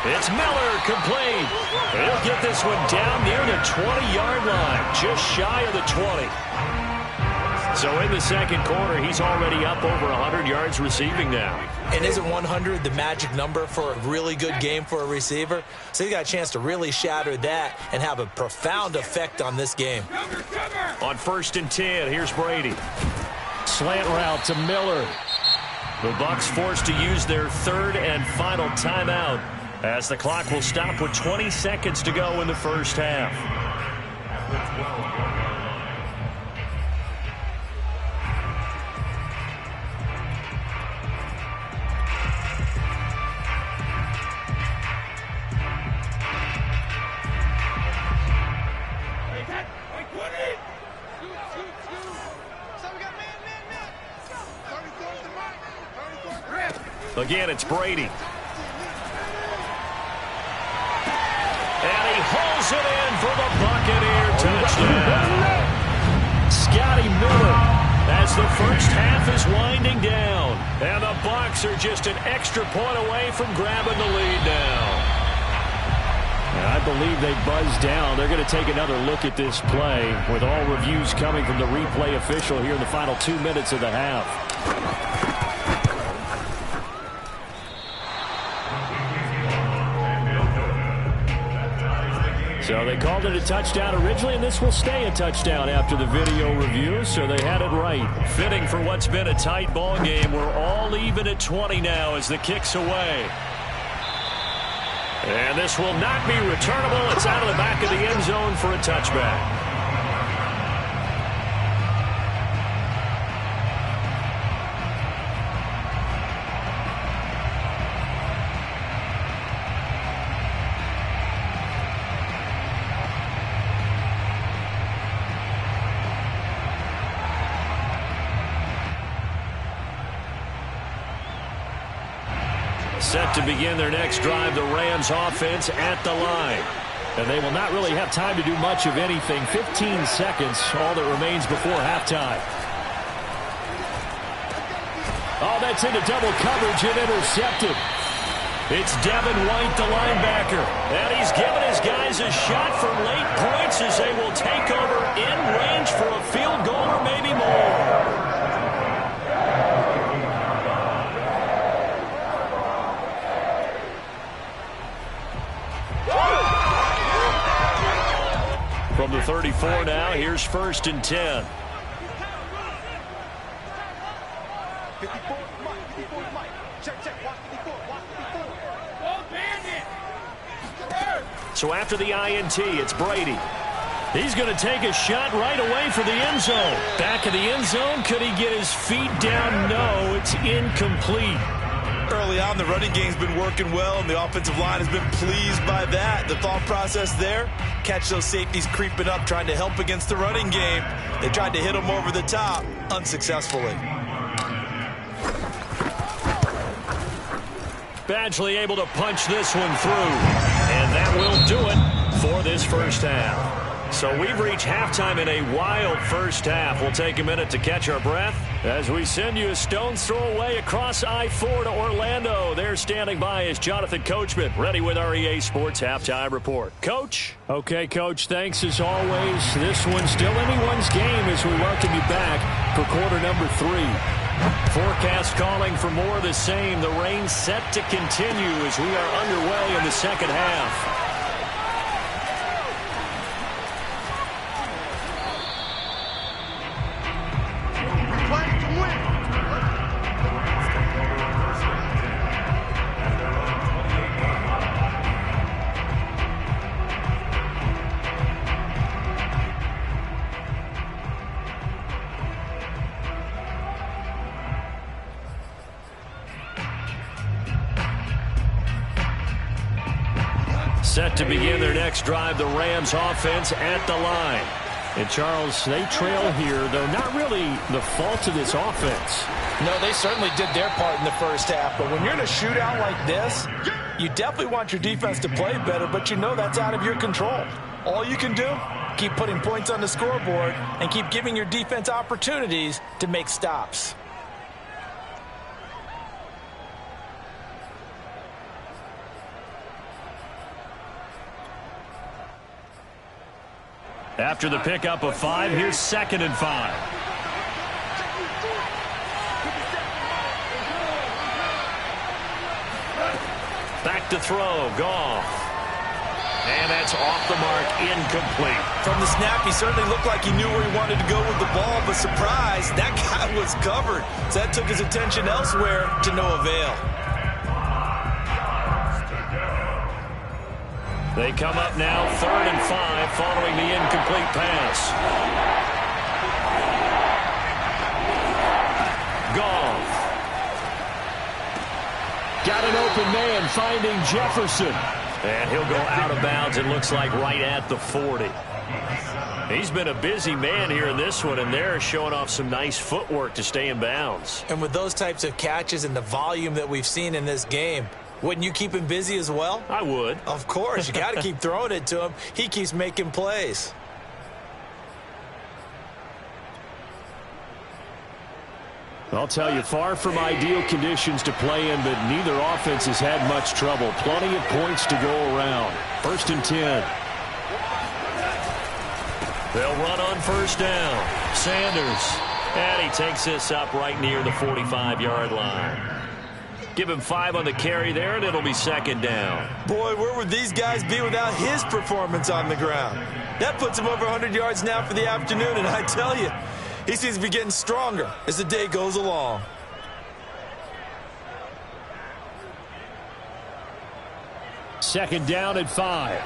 Speaker 1: It's Miller, complete. He'll get this one down near the 20-yard line, just shy of the 20. So in the second quarter, he's already up over 100 yards receiving now.
Speaker 3: And isn't 100 the magic number for a really good game for a receiver? So he got a chance to really shatter that and have a profound effect on this game.
Speaker 1: On 1st and 10, here's Brady. Slant route to Miller. The Bucs forced to use their third and final timeout as the clock will stop with 20 seconds to go in the first half. Again, it's Brady. And he hauls it in for the Buccaneer touchdown. Scotty Miller as the first half is winding down. And the Bucs are just an extra point away from grabbing the lead now.
Speaker 5: I believe they buzzed down. They're going to take another look at this play with all reviews coming from the replay official here in the final 2 minutes of the half. So they called it a touchdown originally, and this will stay a touchdown after the video review, so they had it right.
Speaker 1: Fitting for what's been a tight ball game. We're all even at 20 now as the kick's away. And this will not be returnable. It's out of the back of the end zone for a touchback. Set to begin their next drive, the Rams offense at the line. And they will not really have time to do much of anything. 15 seconds, all that remains before halftime. Oh, that's into double coverage and intercepted. It's Devin White, the linebacker. And he's given his guys a shot for late points as they will take over in range for a field goal or maybe more. From the 34 now, here's 1st and 10.
Speaker 6: 54, Mike. 54, Mike. Check, check. Watch 54. Watch 54.
Speaker 1: So after the INT, it's Brady. He's going to take a shot right away for the end zone. Back of the end zone. Could he get his feet down? No, it's incomplete.
Speaker 3: Early on, the running game's been working well, and the offensive line has been pleased by that. The thought process there, catch those safeties creeping up, trying to help against the running game. They tried to hit them over the top, unsuccessfully.
Speaker 1: Badgley able to punch this one through. And that will do it for this first half. So we've reached halftime in a wild first half. We'll take a minute to catch our breath as we send you a stone's throw away across I-4 to Orlando. There standing by is Jonathan Coachman, ready with our EA Sports Halftime Report. Coach?
Speaker 5: Okay, Coach, thanks as always. This one's still anyone's game as we welcome you back for quarter number 3.
Speaker 1: Forecast calling for more of the same. The rain set to continue as we are underway in the second half. Set to begin their next drive, the Rams offense at the line.
Speaker 5: And, Charles, they trail here, though not really the fault of this offense.
Speaker 2: No, they certainly did their part in the first half. But when you're in a shootout like this, you definitely want your defense to play better, but you know that's out of your control. All you can do, keep putting points on the scoreboard and keep giving your defense opportunities to make stops.
Speaker 1: After the pickup of 5, here's 2nd and 5. Back to throw, Goff. And that's off the mark, incomplete.
Speaker 2: From the snap, he certainly looked like he knew where he wanted to go with the ball, but surprise, that guy was covered. So that took his attention elsewhere to no avail.
Speaker 1: They come up now 3rd and 5 following the incomplete pass. Goff.
Speaker 5: Got an open man finding Jefferson.
Speaker 1: And he'll go out of bounds, it looks like right at the 40. He's been a busy man here in this one, and they're showing off some nice footwork to stay in bounds.
Speaker 3: And with those types of catches and the volume that we've seen in this game, wouldn't you keep him busy as well?
Speaker 1: I would.
Speaker 3: Of course. You got to keep throwing it to him. He keeps making plays.
Speaker 5: I'll tell you, far from ideal conditions to play in, but neither offense has had much trouble. Plenty of points to go around. 1st and 10.
Speaker 1: They'll run on 1st down. Sanders. And he takes this up right near the 45-yard line. Give him 5 on the carry there, and it'll be 2nd down.
Speaker 2: Boy, where would these guys be without his performance on the ground? That puts him over 100 yards now for the afternoon, and I tell you, he seems to be getting stronger as the day goes along.
Speaker 5: Second down at 5.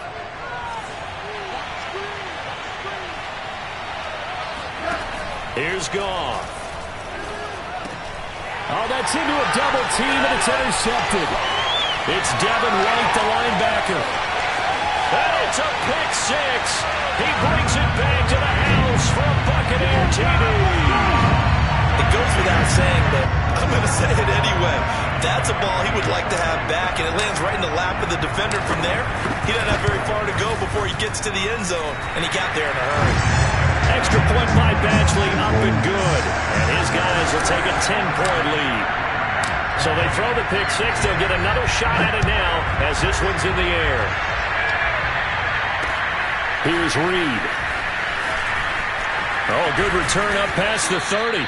Speaker 1: Here's Goff.
Speaker 5: Oh, that's into a double team, and it's intercepted.
Speaker 1: It's Devin White, the linebacker. And it's a pick 6. He brings it back to the house for a Buccaneer TD.
Speaker 2: It goes without saying, but I'm going to say it anyway. That's a ball he would like to have back, and it lands right in the lap of the defender from there. He doesn't have very far to go before he gets to the end zone, and he got there in a hurry.
Speaker 1: Extra point by Badgley, up and good. And his guys will take a 10-point lead. So they throw the pick 6. They'll get another shot at it now as this one's in the air.
Speaker 5: Here's Reed.
Speaker 1: Oh, good return up past the 30.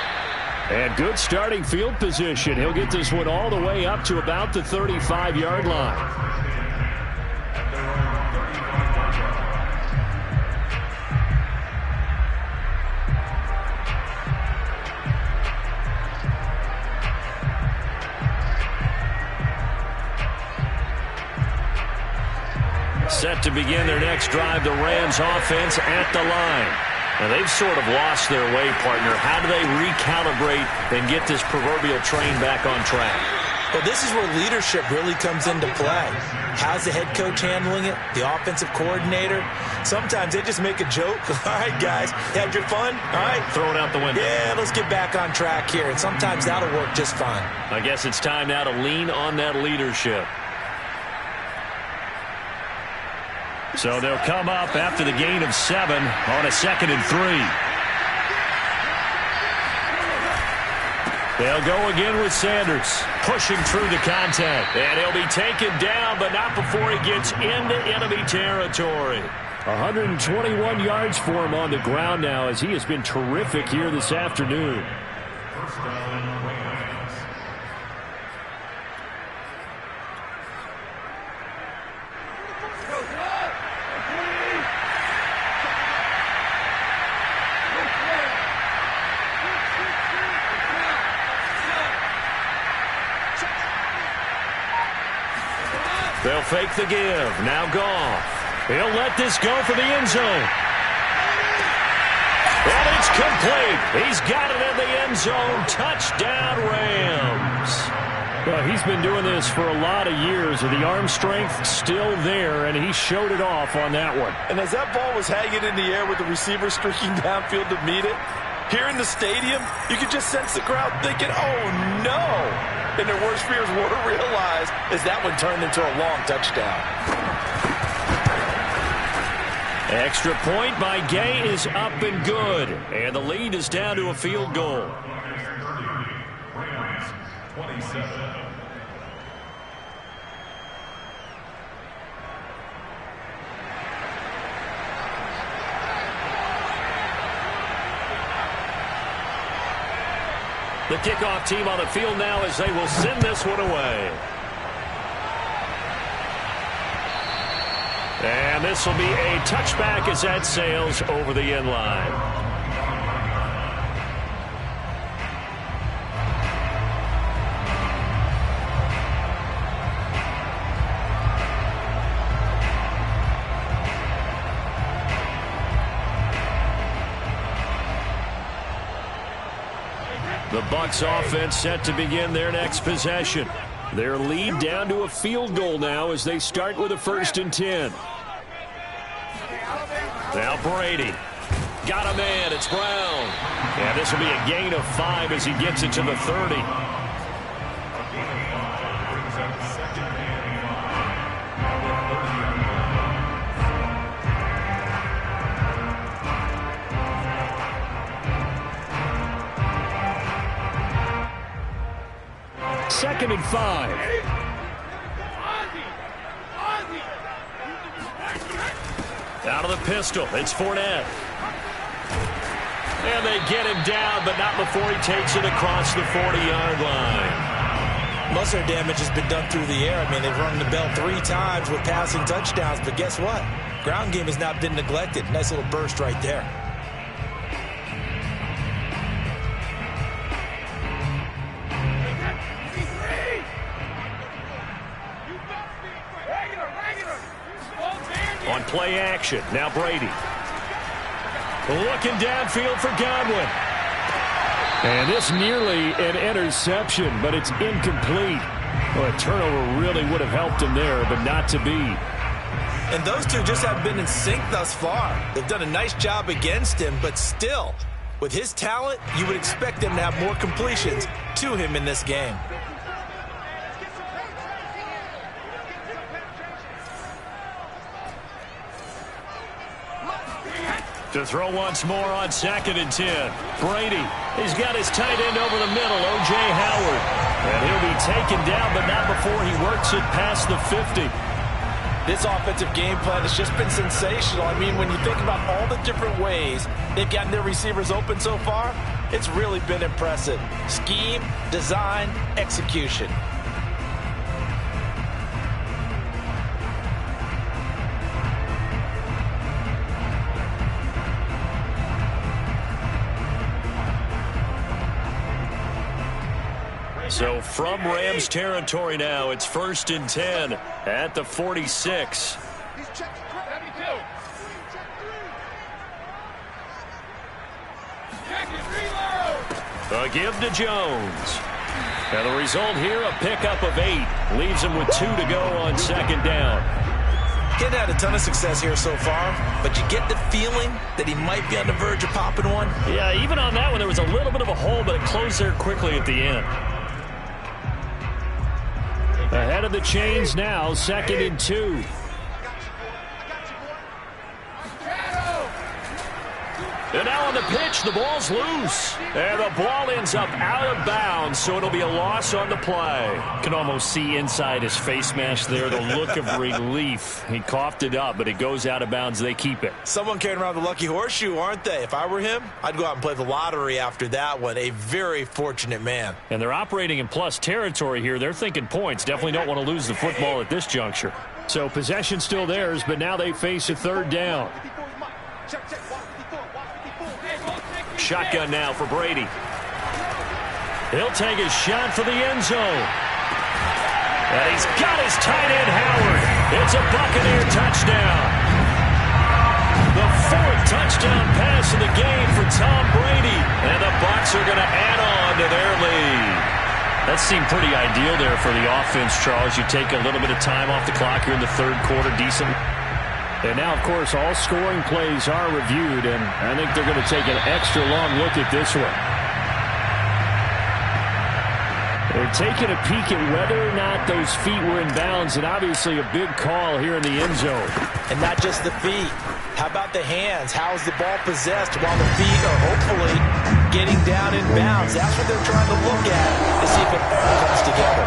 Speaker 5: And good starting field position. He'll get this one all the way up to about the 35-yard line.
Speaker 1: Set to begin their next drive, the Rams offense at the line. Now, they've sort of lost their way, partner. How do they recalibrate and get this proverbial train back on track?
Speaker 3: Well, this is where leadership really comes into play. How's the head coach handling it? The offensive coordinator? Sometimes they just make a joke. All right, guys, had your fun? All right.
Speaker 1: Throw it out the window.
Speaker 3: Yeah, let's get back on track here. And sometimes that'll work just fine.
Speaker 1: I guess it's time now to lean on that leadership. So they'll come up after the gain of 7 on a 2nd and 3. They'll go again with Sanders, pushing through the contact. And he'll be taken down, but not before he gets into enemy territory.
Speaker 5: 121 yards for him on the ground now, as he has been terrific here this afternoon.
Speaker 4: First down, Rams.
Speaker 1: They'll fake the give. Now Goff. He'll let this go for the end zone. And it's complete. He's got it in the end zone. Touchdown, Rams.
Speaker 5: Well, he's been doing this for a lot of years. The arm strength still there, and he showed it off on that one.
Speaker 2: And as that ball was hanging in the air with the receiver streaking downfield to meet it, here in the stadium, you could just sense the crowd thinking, oh, no. And their worst fears were realized as that one turned into a long touchdown.
Speaker 1: Extra point by Gay is up and good. And the lead is down to a field goal.
Speaker 4: Rams 27.
Speaker 1: The kickoff team on the field now as they will send this one away. And this will be a touchback as that sails over the end line. The Bucs offense set to begin their next possession. Their lead down to a field goal now as they start with a 1st and 10. Now Brady. Got a man. It's Brown. And this will be a gain of 5 as he gets it to the 30.
Speaker 5: Second and 5.
Speaker 1: Out of the pistol, it's Fournette. And they get him down, but not before he takes it across the 40-yard line.
Speaker 3: Most of their damage has been done through the air. I mean, they've rung the bell 3 times with passing touchdowns, but guess what? Ground game has not been neglected. Nice little burst right there.
Speaker 1: On play action, now Brady. Looking downfield for Godwin.
Speaker 5: And this nearly an interception, but it's incomplete. Well, a turnover really would have helped him there, but not to be.
Speaker 3: And those two just haven't been in sync thus far. They've done a nice job against him, but still, with his talent, you would expect them to have more completions to him in this game.
Speaker 1: To throw once more on 2nd and 10. Brady, he's got his tight end over the middle, O.J. Howard. And he'll be taken down, but not before he works it past the 50.
Speaker 2: This offensive game plan has just been sensational. I mean, when you think about all the different ways they've gotten their receivers open so far, it's really been impressive. Scheme, design, execution.
Speaker 1: So from Rams territory now, it's 1st and 10 at the 46. A give to Jones. And the result here, a pickup of 8. Leaves him with 2 to go on 2nd down.
Speaker 3: He hadn't had a ton of success here so far, but you get the feeling that he might be on the verge of popping one.
Speaker 1: Yeah, even on that one, there was a little bit of a hole, but it closed there quickly at the end.
Speaker 5: Ahead of the chains now, 2nd and 2.
Speaker 1: And now on the pitch, the ball's loose. And the ball ends up out of bounds, so it'll be a loss on the play.
Speaker 5: Can almost see inside his face mask there, the look of relief. He coughed it up, but it goes out of bounds. They keep it.
Speaker 2: Someone carrying around the lucky horseshoe, aren't they? If I were him, I'd go out and play the lottery after that one. A very fortunate man.
Speaker 5: And they're operating in plus territory here. They're thinking points. Definitely don't want to lose the football at this juncture. So possession still theirs, but now they face a third down.
Speaker 1: Shotgun now for Brady. He'll take his shot for the end zone. And he's got his tight end, Howard. It's a Buccaneer touchdown. The fourth touchdown pass of the game for Tom Brady. And the Bucs are going to add on to their lead.
Speaker 5: That seemed pretty ideal there for the offense, Charles. You take a little bit of time off the clock here in the third quarter, decent. And now, of course, all scoring plays are reviewed, and I think they're going to take an extra long look at this one. They're taking a peek at whether or not those feet were in bounds, and obviously a big call here in the end zone.
Speaker 2: And not just the feet. How about the hands? How is the ball possessed while the feet are hopefully getting down in bounds? That's what they're trying to look at to see if it all comes together.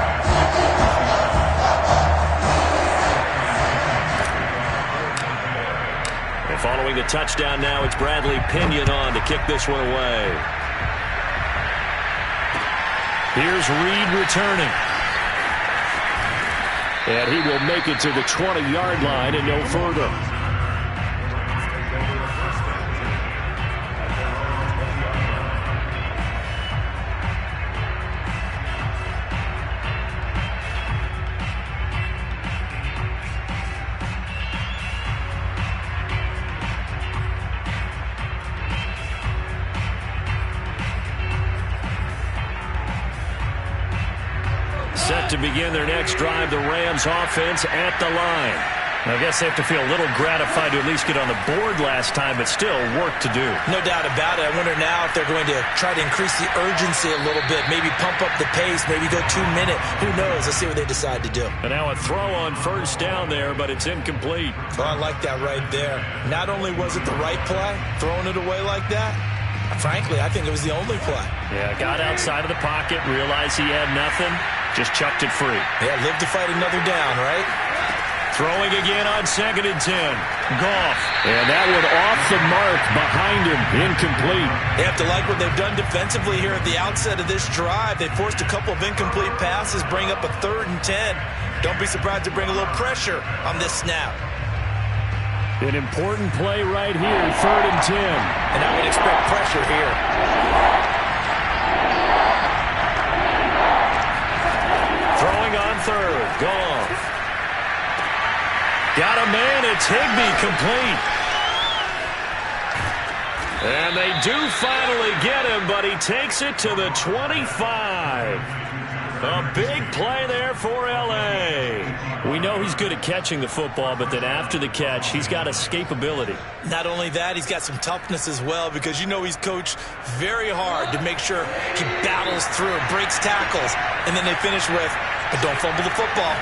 Speaker 1: And following the touchdown now, it's Bradley Pinion on to kick this one away.
Speaker 5: Here's Reed returning. And he will make it to the 20-yard line and no further.
Speaker 1: Set to begin their next drive, the Rams offense at the line. I guess they have to feel a little gratified to at least get on the board last time, but still work to do.
Speaker 2: No doubt about it. I wonder now if they're going to try to increase the urgency a little bit, maybe pump up the pace, maybe go 2 minute. Who knows? Let's see what they decide to do.
Speaker 1: And now a throw on first down there, but it's incomplete.
Speaker 2: Oh, I like that right there. Not only was it the right play, throwing it away like that, frankly, I think it was the only play.
Speaker 1: Yeah, got outside of the pocket, realized he had nothing, just chucked it free.
Speaker 2: Yeah, live to fight another down, right?
Speaker 1: Throwing again on 2nd and 10. Goff.
Speaker 5: And that one off the mark behind him. Incomplete.
Speaker 2: They have to like what they've done defensively here at the outset of this drive. They forced a couple of incomplete passes, bring up a 3rd and 10. Don't be surprised to bring a little pressure on this snap.
Speaker 5: An important play right here, 3rd and 10.
Speaker 2: And I would expect pressure here.
Speaker 1: Throwing on 3rd. Goff. Got a man, it's Higbee, complete. And they do finally get him, but he takes it to the 25. A big play there for L.A.
Speaker 5: We know he's good at catching the football, but then after the catch, he's got escapability.
Speaker 2: Not only that, he's got some toughness as well, because you know he's coached very hard to make sure he battles through, breaks tackles, and then they finish with, but don't fumble the football.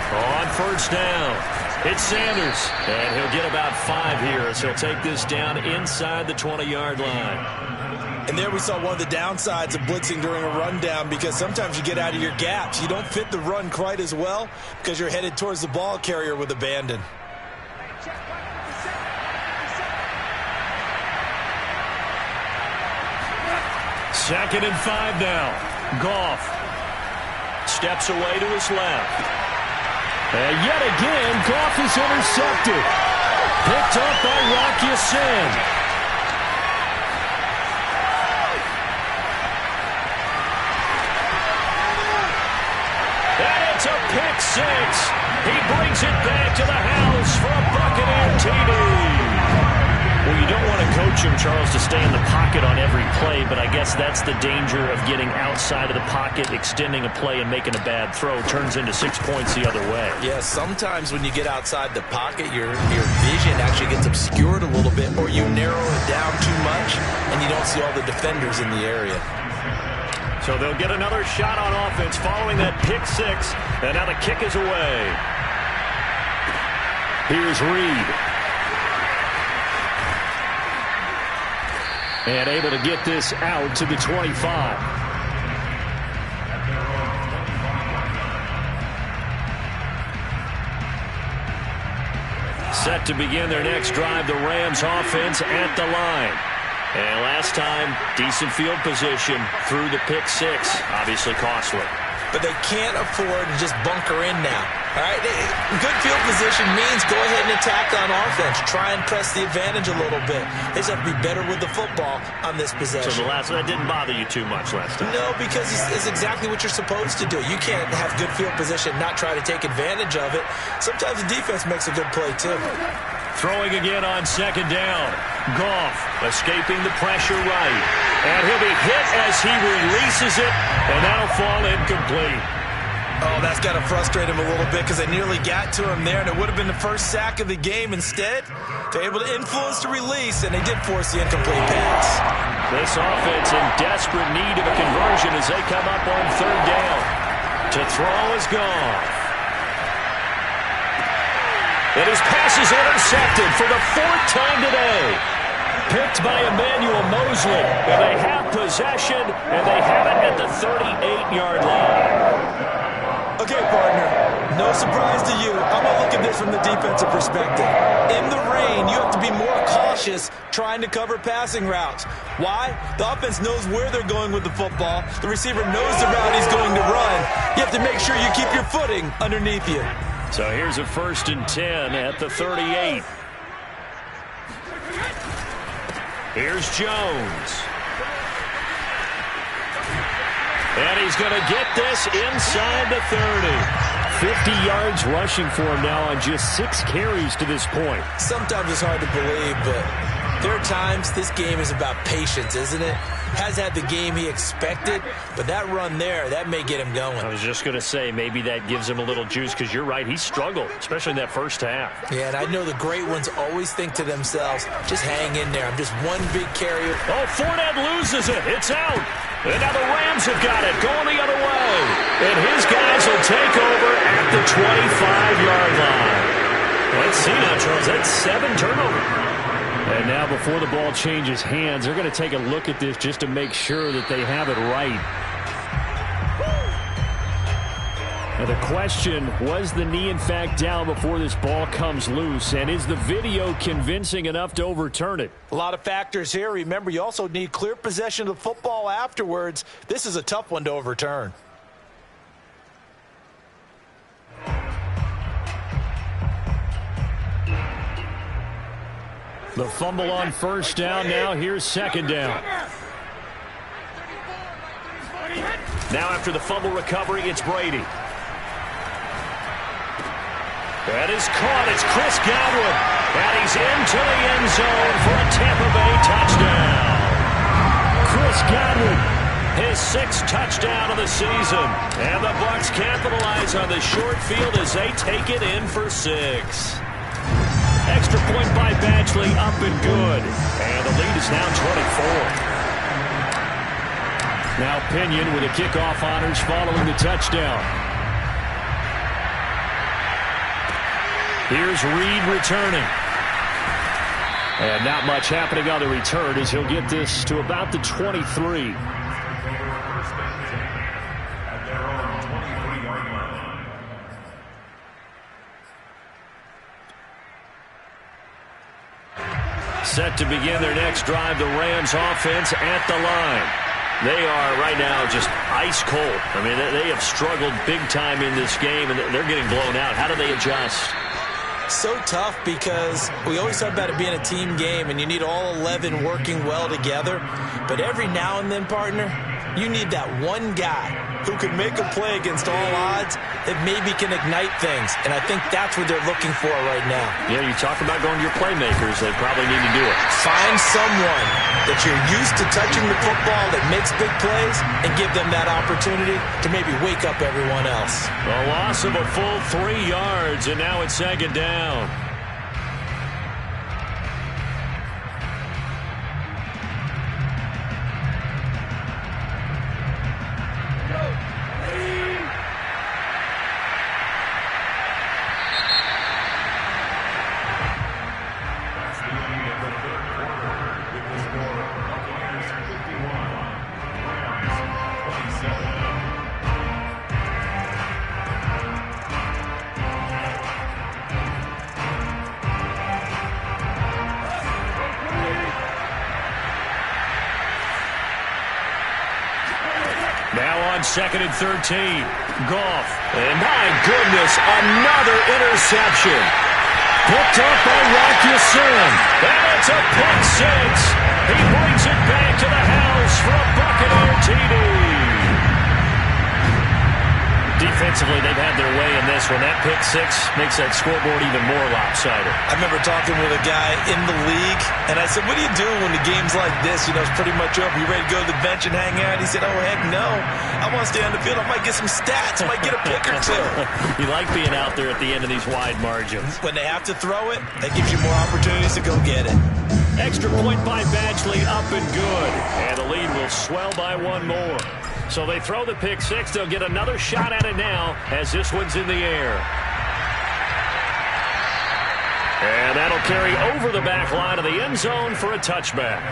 Speaker 1: On first down, it's Sanders, and he'll get about 5 here as he'll take this down inside the 20-yard line.
Speaker 2: And there we saw one of the downsides of blitzing during a rundown, because sometimes you get out of your gaps. You don't fit the run quite as well because you're headed towards the ball carrier with abandon.
Speaker 1: Second and 5 now. Goff steps away to his left.
Speaker 5: And yet again, Goff is intercepted. Picked up by Rock Ya-Sin.
Speaker 1: And it's a pick six. He brings it back to the house for a Buccaneer TD. Well, you don't want to coach him, Charles, to stay in the pocket on every play, but I guess that's the danger of getting outside of the pocket, extending a play, and making a bad throw. Turns into 6 points the other way.
Speaker 2: Yeah, sometimes when you get outside the pocket, your vision actually gets obscured a little bit, or you narrow it down too much, and you don't see all the defenders in the area.
Speaker 1: So they'll get another shot on offense following that pick six, and now the kick is away.
Speaker 5: Here's Reed. And able to get this out to the 25. Set to begin their next drive, the Rams offense at the line. And last time, decent field position through the pick six. Obviously costly.
Speaker 3: But they can't afford to just bunker in now. All right, good field position means go ahead and attack on offense. Try and press the advantage a little bit. They just have to be better with the football on this possession.
Speaker 5: So that didn't bother you too much last time?
Speaker 3: No, because it's exactly what you're supposed to do. You can't have good field position, not try to take advantage of it. Sometimes the defense makes a good play, too.
Speaker 1: Throwing again on second down. Goff escaping the pressure right. And he'll be hit as he releases it, and that'll fall incomplete.
Speaker 2: Oh, that's got to frustrate him a little bit because they nearly got to him there, and it would have been the first sack of the game. Instead, they're able to influence the release, and they did force the incomplete pass.
Speaker 1: This offense in desperate need of a conversion as they come up on third down. To throw is Goff. And his pass is intercepted for the fourth time today. Picked by Emmanuel Mosley. And they have possession, and they have it at the 38-yard line.
Speaker 3: Okay, partner, no surprise to you. I'm going to look at this from the defensive perspective. In the rain, you have to be more cautious trying to cover passing routes. Why? The offense knows where they're going with the football. The receiver knows the route he's going to run. You have to make sure you keep your footing underneath you.
Speaker 1: So here's a 1st and 10 at the 38. Here's Jones. And he's going to get this inside the 30. 50 yards rushing for him now on just 6 carries to this point.
Speaker 3: Sometimes it's hard to believe, but there are times this game is about patience, isn't it? Has had the game he expected, but that run there, that may get him going.
Speaker 1: I was just going to say, maybe that gives him a little juice because you're right, he struggled, especially in that first half.
Speaker 3: Yeah, and I know the great ones always think to themselves, just hang in there. I'm just one big carrier.
Speaker 1: Oh, Fournette loses it. It's out. And now the Rams have got it, going the other way. And his guys will take over at the 25-yard line. Let's see now, Charles, that's 7 turnovers.
Speaker 5: And now before the ball changes hands, they're going to take a look at this just to make sure that they have it right. Now the question, was the knee in fact down before this ball comes loose? And is the video convincing enough to overturn it?
Speaker 2: A lot of factors here. Remember, you also need clear possession of the football afterwards. This is a tough one to overturn.
Speaker 5: The fumble on first down. Now here's second down.
Speaker 1: Now after the fumble recovery, it's Brady. That is caught. It's Chris Godwin. And he's into the end zone for a Tampa Bay touchdown. Chris Godwin, his 6th touchdown of the season. And the Bucs capitalize on the short field as they take it in for 6. Extra point by Badgley, up and good. And the lead is now 24.
Speaker 5: Now Pinion with the kickoff honors following the touchdown. Here's Reed returning. And not much happening on the return as he'll get this to about the 23.
Speaker 1: Set to begin their next drive, the Rams offense at the line. They are right now just ice cold. I mean, they have struggled big time in this game, and they're getting blown out. How do they adjust?
Speaker 3: So tough because we always talk about it being a team game, and you need all 11 working well together. But every now and then, partner, you need that one guy who can make a play against all odds that maybe can ignite things. And I think that's what they're looking for right now.
Speaker 1: Yeah, you talk about going to your playmakers. They probably need to do it.
Speaker 3: Find someone that you're used to touching the football that makes big plays and give them that opportunity to maybe wake up everyone else.
Speaker 1: A loss of a full 3 yards, and now it's second down. on 2nd and 13. Goff. And my goodness, another interception. Picked up by Rocky Sin. And it's a pick six. He brings it back to the house for a Buccaneer TD. Defensively, they've had their way in this one. That pick six makes that scoreboard even more lopsided.
Speaker 2: I remember talking with a guy in the league, and I said, what do you do when the game's like this? You know, it's pretty much over. You ready to go to the bench and hang out? He said, oh, heck no. I want to stay on the field. I might get some stats. I might get a pick or two.
Speaker 1: You like being out there at the end of these wide margins.
Speaker 2: When they have to throw it, that gives you more opportunities to go get it.
Speaker 1: Extra point by Badgley, up and good. And the lead will swell by one more. So they throw the pick six. They'll get another shot at it now as this one's in the air. And that'll carry over the back line of the end zone for a touchback.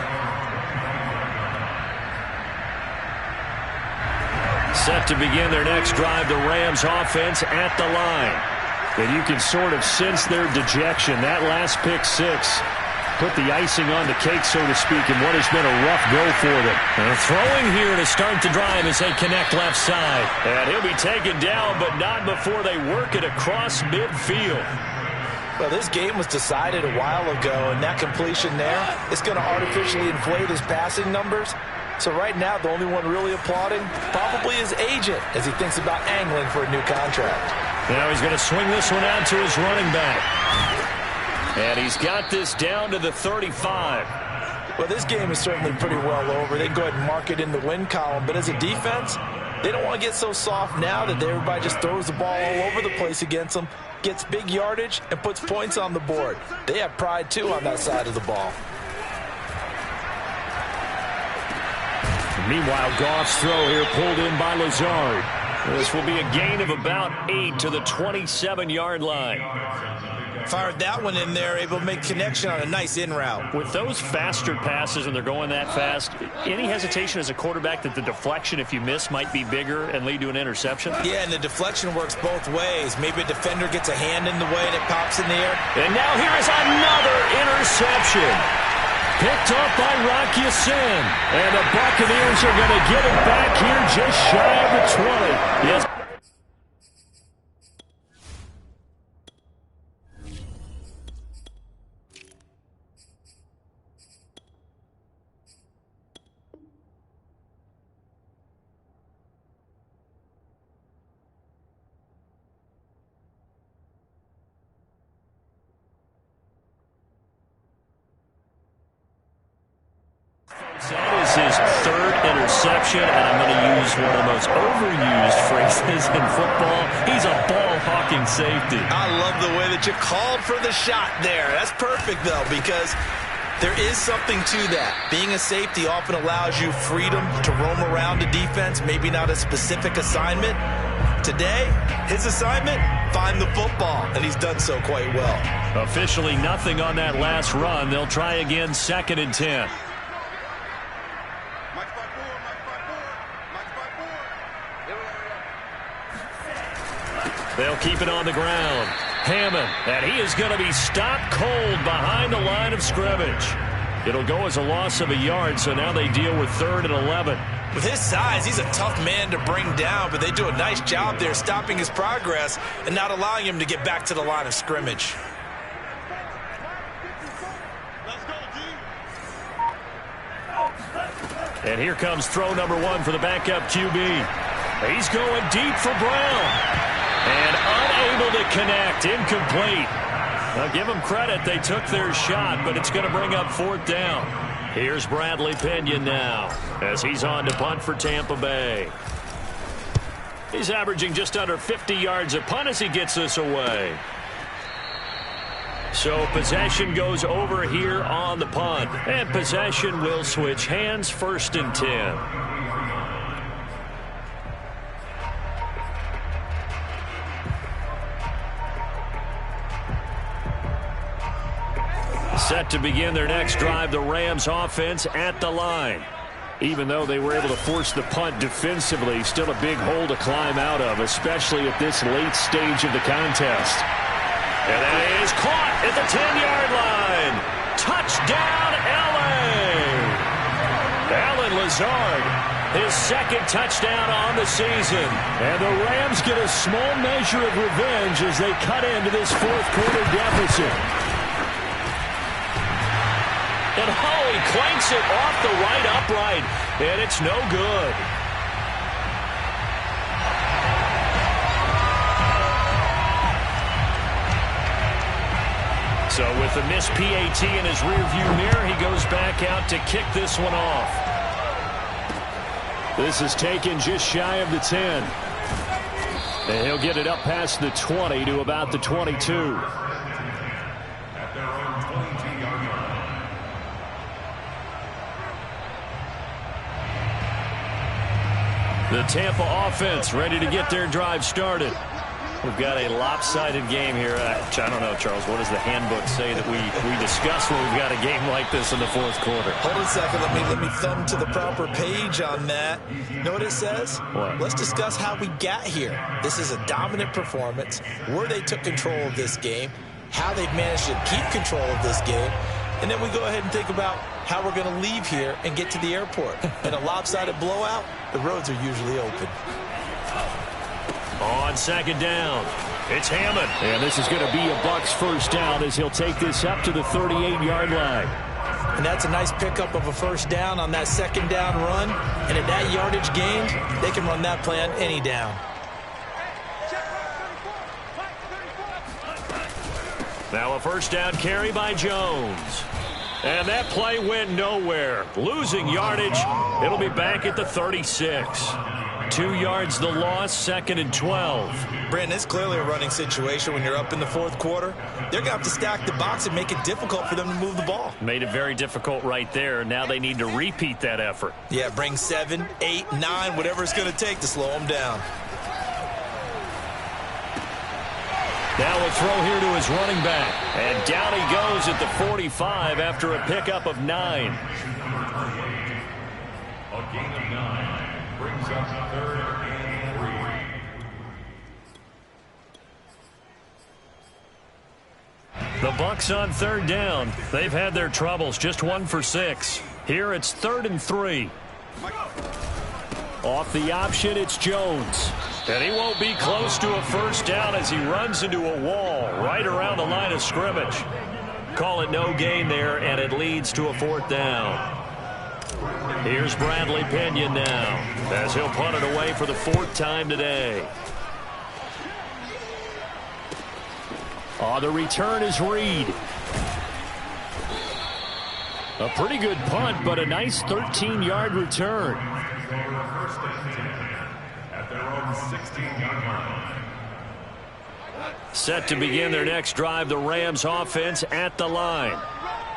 Speaker 1: Set to begin their next drive, the Rams offense at the line. And you can sort of sense their dejection. That last pick six put the icing on the cake, so to speak, in what has been a rough go for them. And throwing here to start the drive as they connect left side. And he'll be taken down, but not before they work it across midfield.
Speaker 2: Well, this game was decided a while ago, and that completion there is going to artificially inflate his passing numbers. So right now, the only one really applauding probably his agent as he thinks about angling for a new contract.
Speaker 1: Now he's going to swing this one out to his running back. And he's got this down to the 35.
Speaker 2: Well, this game is certainly pretty well over. They can go ahead and mark it in the win column. But as a defense, they don't want to get so soft now that everybody just throws the ball all over the place against them, gets big yardage, and puts points on the board. They have pride, too, on that side of the ball.
Speaker 1: Meanwhile, Goff's throw here pulled in by Lazard. This will be a gain of about 8 to the 27-yard line.
Speaker 2: Fired that one in there, able to make connection on a nice in route.
Speaker 1: With those faster passes and they're going that fast, any hesitation as a quarterback that the deflection, if you miss, might be bigger and lead to an interception?
Speaker 2: Yeah, and the deflection works both ways. Maybe a defender gets a hand in the way and it pops in the air.
Speaker 1: And now here is another interception. Picked up by Rocky Sin. And the Buccaneers are going to get it back here just shy of the 20. Yes. That is his third interception, and I'm going to use one of the most overused phrases in football. He's a ball-hawking safety.
Speaker 2: I love the way that you called for the shot there. That's perfect, though, because there is something to that. Being a safety often allows you freedom to roam around the defense, maybe not a specific assignment. Today, his assignment, find the football, and he's done so quite well.
Speaker 1: Officially nothing on that last run. They'll try again, 2nd and 10. They'll keep it on the ground. Hammond, and he is going to be stopped cold behind the line of scrimmage. It'll go as a loss of a yard, so now they deal with 3rd and 11.
Speaker 2: With his size, he's a tough man to bring down, but they do a nice job there stopping his progress and not allowing him to get back to the line of scrimmage.
Speaker 1: And here comes throw number 1 for the backup QB. He's going deep for Brown. And unable to connect, incomplete. Now give them credit, they took their shot, but it's going to bring up 4th down. Here's Bradley Pinion now, as he's on to punt for Tampa Bay. He's averaging just under 50 yards a punt as he gets this away. So possession goes over here on the punt. And possession will switch hands, 1st and 10. Set to begin their next drive, the Rams offense at the line. Even though they were able to force the punt defensively, still a big hole to climb out of, especially at this late stage of the contest. And that is caught at the 10-yard line. Touchdown, L.A. Allen Lazard his second touchdown on the season.
Speaker 5: And the Rams get a small measure of revenge as they cut into this fourth quarter deficit.
Speaker 1: And he clanks it off the right upright, and it's no good. So with the missed PAT in his rearview mirror, he goes back out to kick this one off.
Speaker 5: This is taken just shy of the 10. And he'll get it up past the 20 to about the 22.
Speaker 4: At their own 22-yard line.
Speaker 1: The Tampa offense ready to get their drive started. We've got a lopsided game here. I don't know, Charles. What does the handbook say that we discuss when we've got a game like this in the fourth quarter?
Speaker 2: Hold on a second. Let me thumb to the proper page on that. You know what it says?
Speaker 1: What?
Speaker 2: Let's discuss how we got here. This is a dominant performance, where they took control of this game, how they've managed to keep control of this game, and then we go ahead and think about how we're going to leave here and get to the airport. In a lopsided blowout, the roads are usually open.
Speaker 1: On second down, it's Hammond.
Speaker 5: And this is going to be a Bucs first down as he'll take this up to the 38-yard line.
Speaker 2: And that's a nice pickup of a first down on that second down run. And at that yardage gained, they can run that play on any down.
Speaker 1: Now a first down carry by Jones. And that play went nowhere. Losing yardage. It'll be back at the 36. 2 yards the loss, second and 12.
Speaker 2: Brandon, it's clearly a running situation when you're up in the fourth quarter. They're going to have to stack the box and make it difficult for them to move the ball.
Speaker 1: Made it very difficult right there. Now they need to repeat that effort.
Speaker 2: Yeah, bring 7, 8, 9, whatever it's going to take to slow them down.
Speaker 1: Now a throw here to his running back. And down he goes at the 45 after a pickup of 9.
Speaker 4: A gain of 9 brings up 3rd and 3.
Speaker 1: The Bucs on third down. They've had their troubles, just 1 for 6. Here it's 3rd and 3.
Speaker 5: Off the option, it's Jones.
Speaker 1: And he won't be close to a first down as he runs into a wall right around the line of scrimmage. Call it no gain there, and it leads to a 4th down. Here's Bradley Pinion now as he'll punt it away for the 4th time today.
Speaker 5: The return is Reed. A pretty good punt, but a nice 13-yard return.
Speaker 4: First and 10 at their own 16-yard line.
Speaker 1: Set to begin their next drive, the Rams offense at the line.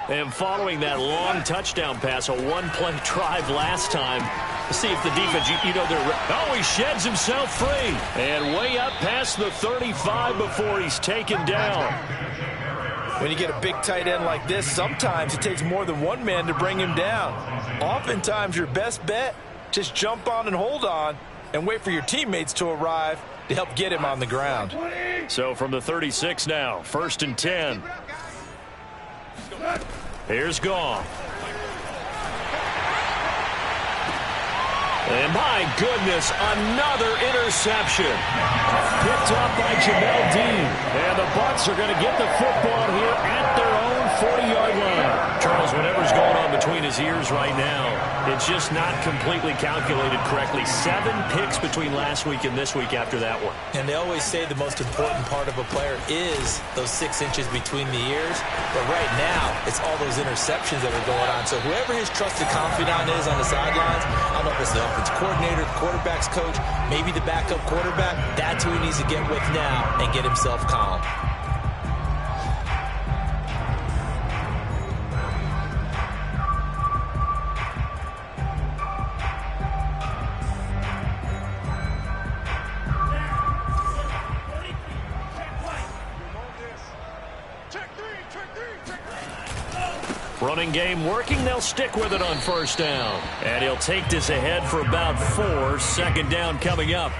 Speaker 1: And following that long touchdown pass, a one-play drive last time, let's see if the defense, he sheds himself free. And way up past the 35 before he's taken down.
Speaker 2: When you get a big tight end like this, sometimes it takes more than one man to bring him down. Oftentimes, your best bet, just jump on and hold on and wait for your teammates to arrive to help get him on the ground.
Speaker 1: So from the 36 now, 1st and 10. Here's Goff. And my goodness, another interception.
Speaker 5: Picked up by Jamel Dean.
Speaker 1: And the Bucs are going to get the football here at their own 40-yard line. Charles, whatever's going on between his ears right now, it's just not completely calculated correctly. 7 picks between last week and this week after that one.
Speaker 2: And they always say the most important part of a player is those 6 inches between the ears. But right now, it's all those interceptions that are going on. So whoever his trusted confidant is on the sidelines, I don't know if it's the offensive coordinator, the quarterback's coach, maybe the backup quarterback, that's who he needs to get with now and get himself calm.
Speaker 1: Running game working. They'll stick with it on first down. And he'll take this ahead for about 4. 2nd down coming up.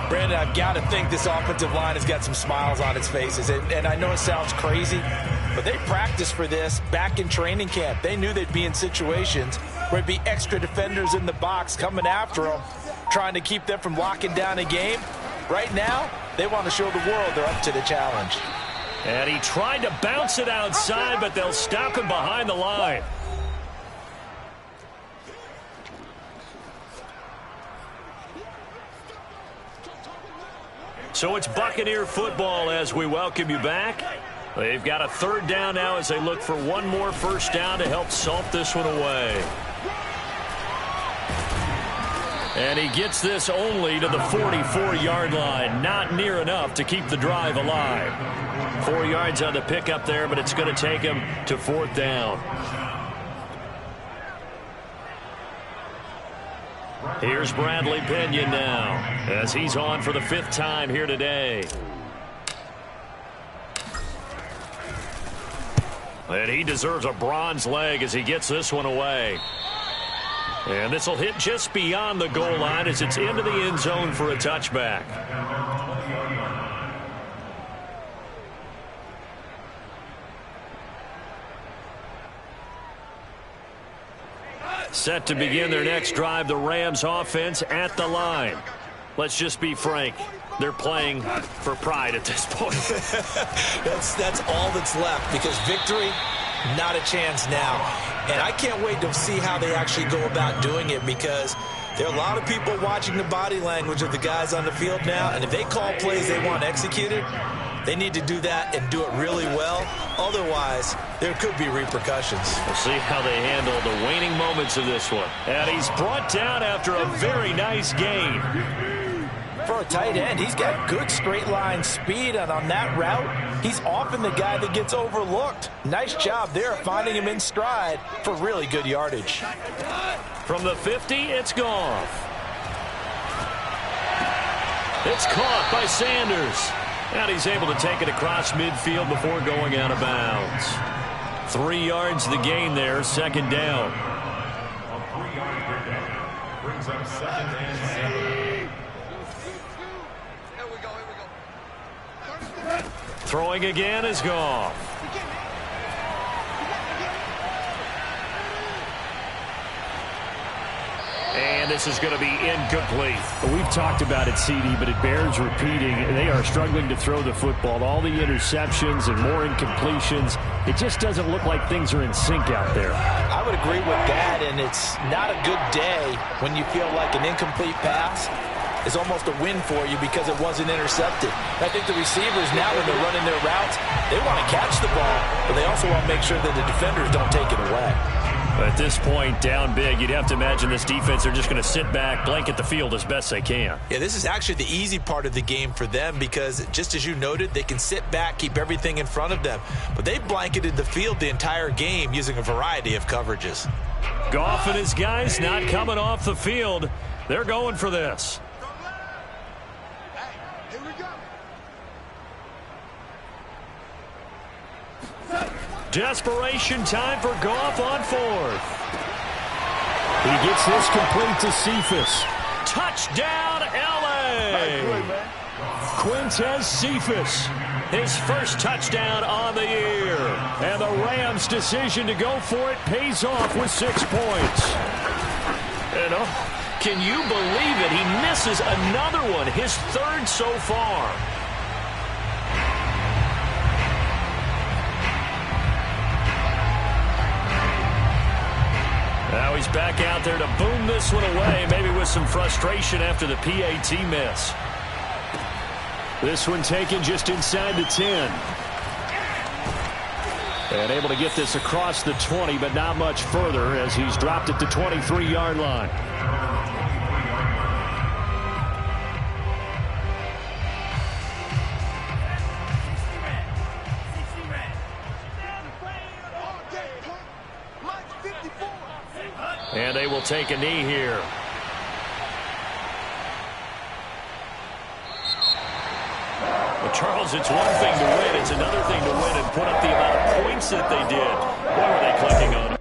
Speaker 2: Brandon, I've got to think this offensive line has got some smiles on its faces. And I know it sounds crazy, But they practiced for this back in training camp. They knew they'd be in situations where there'd be extra defenders in the box coming after them, trying to keep them from locking down a game. Right now, they want to show the world they're up to the challenge.
Speaker 1: And he tried to bounce it outside, but they'll stop him behind the line. So it's Buccaneer football as we welcome you back. They've got a third down now as they look for one more first down to help salt this one away. And he gets this only to the 44-yard line. Not near enough to keep the drive alive. 4 yards on the pickup there, but it's going to take him to fourth down. Here's Bradley Pinion now as he's on for the 5th time here today. And he deserves a bronze leg as he gets this one away. And this will hit just beyond the goal line as it's into the end zone for a touchback. Set to begin their next drive, the Rams offense at the line. Let's just be frank. They're playing for pride at this point.
Speaker 3: That's all that's left, because victory, not a chance now. And I can't wait to see how they actually go about doing it, because there are a lot of people watching the body language of the guys on the field now, and if they call plays they want executed, they need to do that and do it really well. Otherwise, there could be repercussions.
Speaker 1: We'll see how they handle the waning moments of this one. And he's brought down after a very nice gain.
Speaker 2: For a tight end, he's got good straight line speed, and on that route, he's often the guy that gets overlooked. Nice job there finding him in stride for really good yardage.
Speaker 1: From the 50, it's Goff. It's caught by Sanders. And he's able to take it across midfield before going out of bounds. 3 yards the gain there, second down.
Speaker 4: A 3-yard pickup brings up 2nd and 7.
Speaker 1: Throwing again is Goff. And this is going to be incomplete.
Speaker 5: We've talked about it, CD, but it bears repeating. They are struggling to throw the football. All the interceptions and more incompletions. It just doesn't look like things are in sync out there.
Speaker 2: I would agree with that, and it's not a good day when you feel like an incomplete pass is almost a win for you because it wasn't intercepted. I think the receivers now, when they're running their routes, they want to catch the ball, but they also want to make sure that the defenders don't take it away.
Speaker 1: At this point, down big, you'd have to imagine this defense are just going to sit back, blanket the field as best they can.
Speaker 3: Yeah, this is actually the easy part of the game for them, because just as you noted, they can sit back, keep everything in front of them. But they blanketed the field the entire game using a variety of coverages.
Speaker 1: Goff and his guys not coming off the field. They're going for this. Desperation time for Goff on 4th.
Speaker 5: He gets this complete to Cephus.
Speaker 1: Touchdown, L.A. Quintez Cephus, his first touchdown on the year. And the Rams' decision to go for it pays off with 6 points. And can you believe it? He misses another one, his 3rd so far. Now he's back out there to boom this one away, maybe with some frustration after the PAT miss.
Speaker 5: This one taken just inside the 10. And able to get this across the 20, but not much further as he's dropped it to 23-yard line.
Speaker 1: And they will take a knee here. Well, Charles, it's one thing to win. It's another thing to win and put up the amount of points that they did. Boy, were they clicking on it.